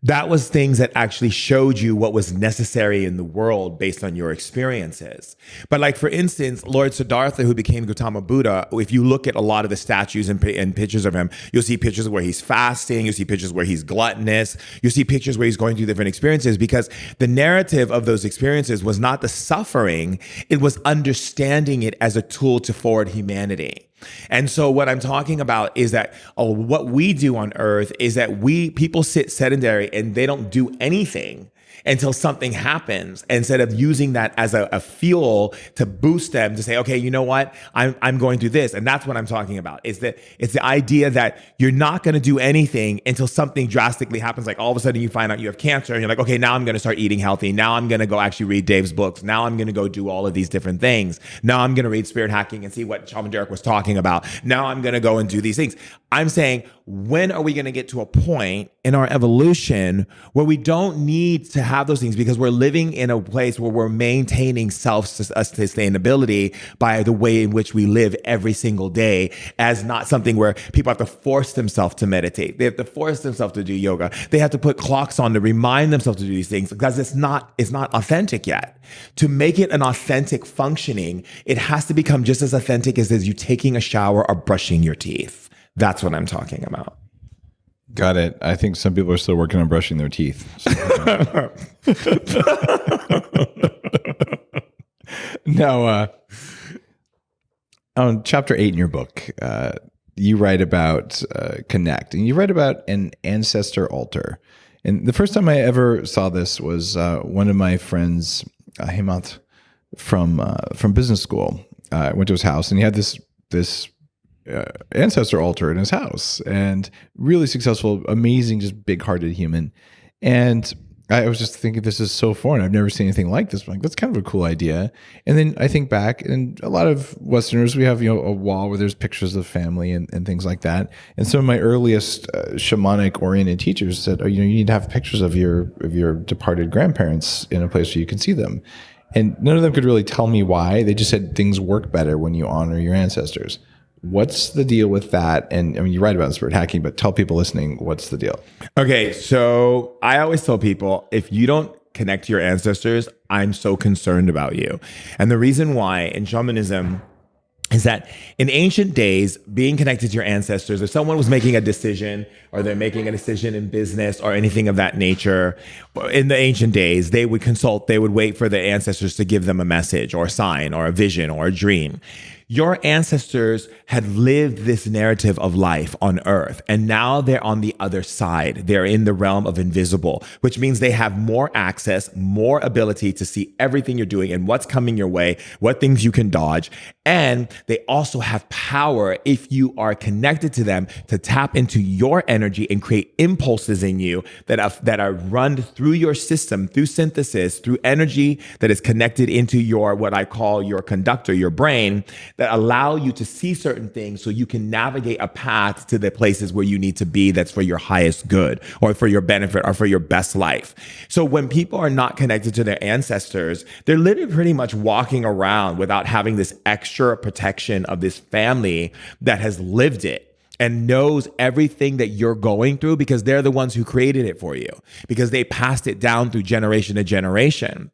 That was things that actually showed you what was necessary in the world based on your experiences. But like, for instance, Lord Siddhartha, who became Gautama Buddha, if you look at a lot of the statues and pictures of him, you'll see pictures where he's fasting, you'll see pictures where he's gluttonous, you'll see pictures where he's going through different experiences, because the narrative of those experiences was not the suffering, it was understanding it as a tool to forward humanity. And so what I'm talking about is that what we do on earth is that people sit sedentary and they don't do anything until something happens, instead of using that as a fuel to boost them to say, okay, you know what? I'm going through this. And that's what I'm talking about. It's the idea that you're not going to do anything until something drastically happens. Like all of a sudden you find out you have cancer and you're like, okay, now I'm going to start eating healthy. Now I'm going to go actually read Dave's books. Now I'm going to go do all of these different things. Now I'm going to read Spirit Hacking and see what Shaman Durek was talking about. Now I'm going to go and do these things. I'm saying, when are we going to get to a point in our evolution where we don't need to have those things, because we're living in a place where we're maintaining self-sustainability by the way in which we live every single day, as not something where people have to force themselves to meditate. They have to force themselves to do yoga. They have to put clocks on to remind themselves to do these things, because it's not authentic yet. To make it an authentic functioning, it has to become just as authentic as you taking a shower or brushing your teeth. That's what I'm talking about. Got it. I think some people are still working on brushing their teeth. Now, on chapter 8 in your book, you write about connect, and you write about an ancestor altar. And the first time I ever saw this was one of my friends, Hemant, from business school. I went to his house, and he had this ancestor altar in his house, and really successful, amazing, just big-hearted human. And I was just thinking, this is so foreign. I've never seen anything like this. I'm like, that's kind of a cool idea. And then I think back, and a lot of Westerners, we have, a wall where there's pictures of family and things like that. And some of my earliest shamanic-oriented teachers said, you need to have pictures of your departed grandparents in a place where you can see them. And none of them could really tell me why. They just said things work better when you honor your ancestors. What's the deal with that? And I mean, you write about Spirit Hacking, but tell people listening, what's the deal? Okay, so I always tell people, if you don't connect to your ancestors, I'm so concerned about you. And the reason why in shamanism is that in ancient days, being connected to your ancestors, if someone was making a decision, or they're making a decision in business or anything of that nature, in the ancient days, they would consult, they would wait for the ancestors to give them a message or a sign or a vision or a dream. Your ancestors had lived this narrative of life on earth, and now they're on the other side. They're in the realm of invisible, which means they have more access, more ability to see everything you're doing and what's coming your way, what things you can dodge. And they also have power, if you are connected to them, to tap into your energy and create impulses in you that are run through your system, through synthesis, through energy that is connected into your, what I call your conductor, your brain, that allow you to see certain things so you can navigate a path to the places where you need to be, that's for your highest good or for your benefit or for your best life. So when people are not connected to their ancestors, they're literally pretty much walking around without having this extra protection of this family that has lived it and knows everything that you're going through, because they're the ones who created it for you, because they passed it down through generation to generation.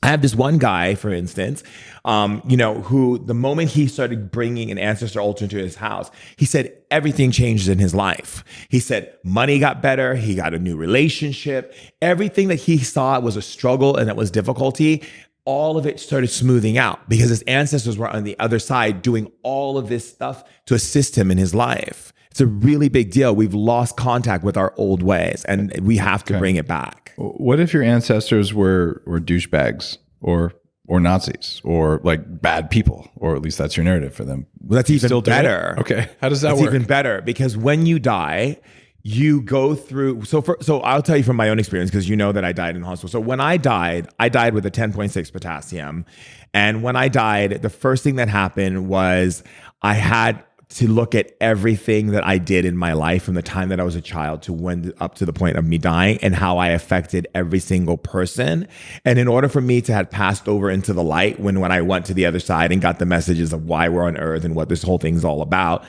I have this one guy, for instance, who the moment he started bringing an ancestor altar into his house, he said everything changed in his life. He said money got better. He got a new relationship. Everything that he saw was a struggle and it was difficulty, all of it started smoothing out because his ancestors were on the other side doing all of this stuff to assist him in his life. It's a really big deal. We've lost contact with our old ways, and we have to bring it back. What if your ancestors were douchebags or Nazis or like bad people, or at least that's your narrative for them? Well, that's even better. Okay, how does that work? That's even better because when you die, you go through. So I'll tell you from my own experience because you know that I died in the hospital. So when I died with a 10.6 potassium, and when I died, the first thing that happened was I had to look at everything that I did in my life from the time that I was a child to when up to the point of me dying and how I affected every single person. And in order for me to have passed over into the light when I went to the other side and got the messages of why we're on earth and what this whole thing's all about,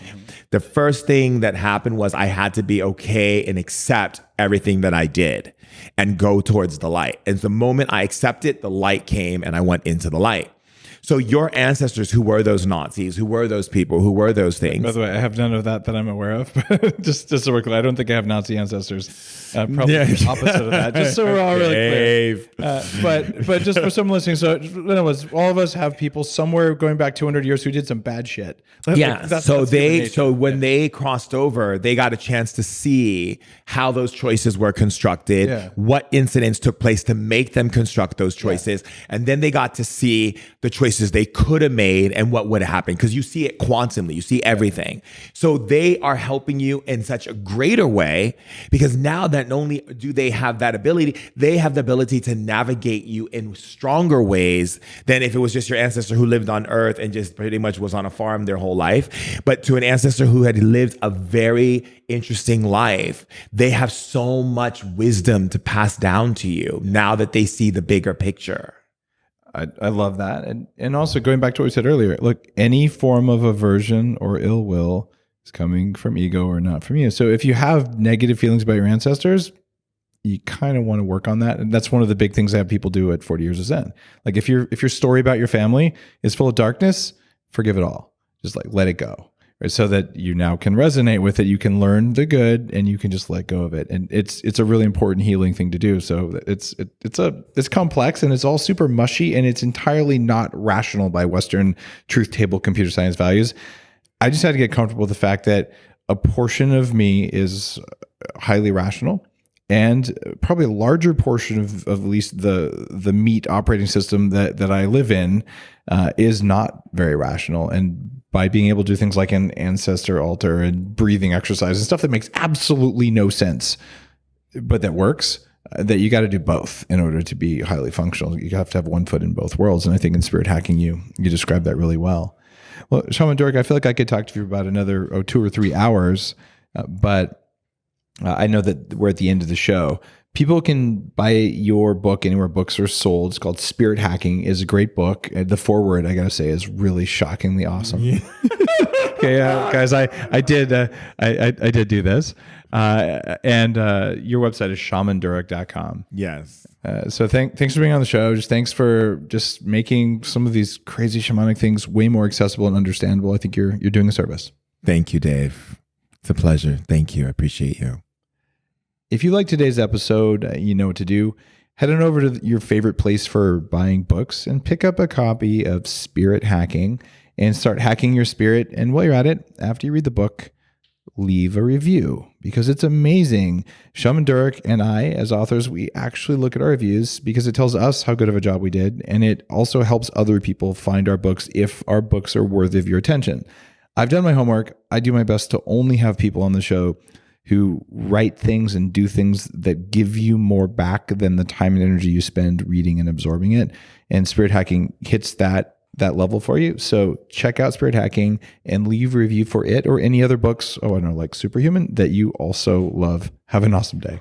the first thing that happened was I had to be okay and accept everything that I did and go towards the light. And the moment I accepted, the light came and I went into the light. So your ancestors, who were those Nazis, who were those people, who were those things. By the way, I have none of that I'm aware of. just so we're clear, I don't think I have Nazi ancestors. Probably the opposite of that. Just so we're all really clear. But just for someone listening, so in other words, all of us have people somewhere going back 200 years who did some bad shit. Yeah. So when they crossed over, they got a chance to see how those choices were constructed, what incidents took place to make them construct those choices, and then they got to see the choices they could have made and what would have happened, because you see it quantumly, you see everything. So they are helping you in such a greater way, because now that not only do they have that ability, they have the ability to navigate you in stronger ways than if it was just your ancestor who lived on earth and just pretty much was on a farm their whole life. But to an ancestor who had lived a very interesting life, they have so much wisdom to pass down to you now that they see the bigger picture. I love that. And also going back to what we said earlier, look, any form of aversion or ill will is coming from ego or not from you. So if you have negative feelings about your ancestors, you kind of want to work on that. And that's one of the big things I have people do at 40 Years of Zen. Like if your story about your family is full of darkness, forgive it all. Just like let it go. Right? So that you now can resonate with it. You can learn the good and you can just let go of it. And it's a really important healing thing to do. So it's complex and it's all super mushy and it's entirely not rational by Western truth table computer science values. I just had to get comfortable with the fact that a portion of me is highly rational, and probably a larger portion of at least the meat operating system that I live in is not very rational. And by being able to do things like an ancestor altar and breathing exercise and stuff that makes absolutely no sense, but that works, that you got to do both in order to be highly functional. You have to have one foot in both worlds. And I think in spirit hacking, you describe that really well. Well, Shaman Durek, I feel like I could talk to you for about another 2 or 3 hours, but I know that we're at the end of the show. People can buy your book anywhere books are sold. It's called Spirit Hacking. It's a great book. The foreword, I got to say, is really shockingly awesome. Yeah. Okay, guys, I did do this. And your website is shamandurek.com. Yes. So thanks for being on the show. Just thanks for just making some of these crazy shamanic things way more accessible and understandable. I think you're doing a service. Thank you, Dave. It's a pleasure. Thank you. I appreciate you. If you like today's episode, you know what to do. Head on over to your favorite place for buying books and pick up a copy of Spirit Hacking and start hacking your spirit. And while you're at it, after you read the book, leave a review, because it's amazing. Shaman Durek and I, as authors, we actually look at our reviews because it tells us how good of a job we did. And it also helps other people find our books if our books are worthy of your attention. I've done my homework. I do my best to only have people on the show who write things and do things that give you more back than the time and energy you spend reading and absorbing it. And Spirit Hacking hits that level for you. So check out Spirit Hacking and leave a review for it or any other books, like Superhuman, that you also love. Have an awesome day.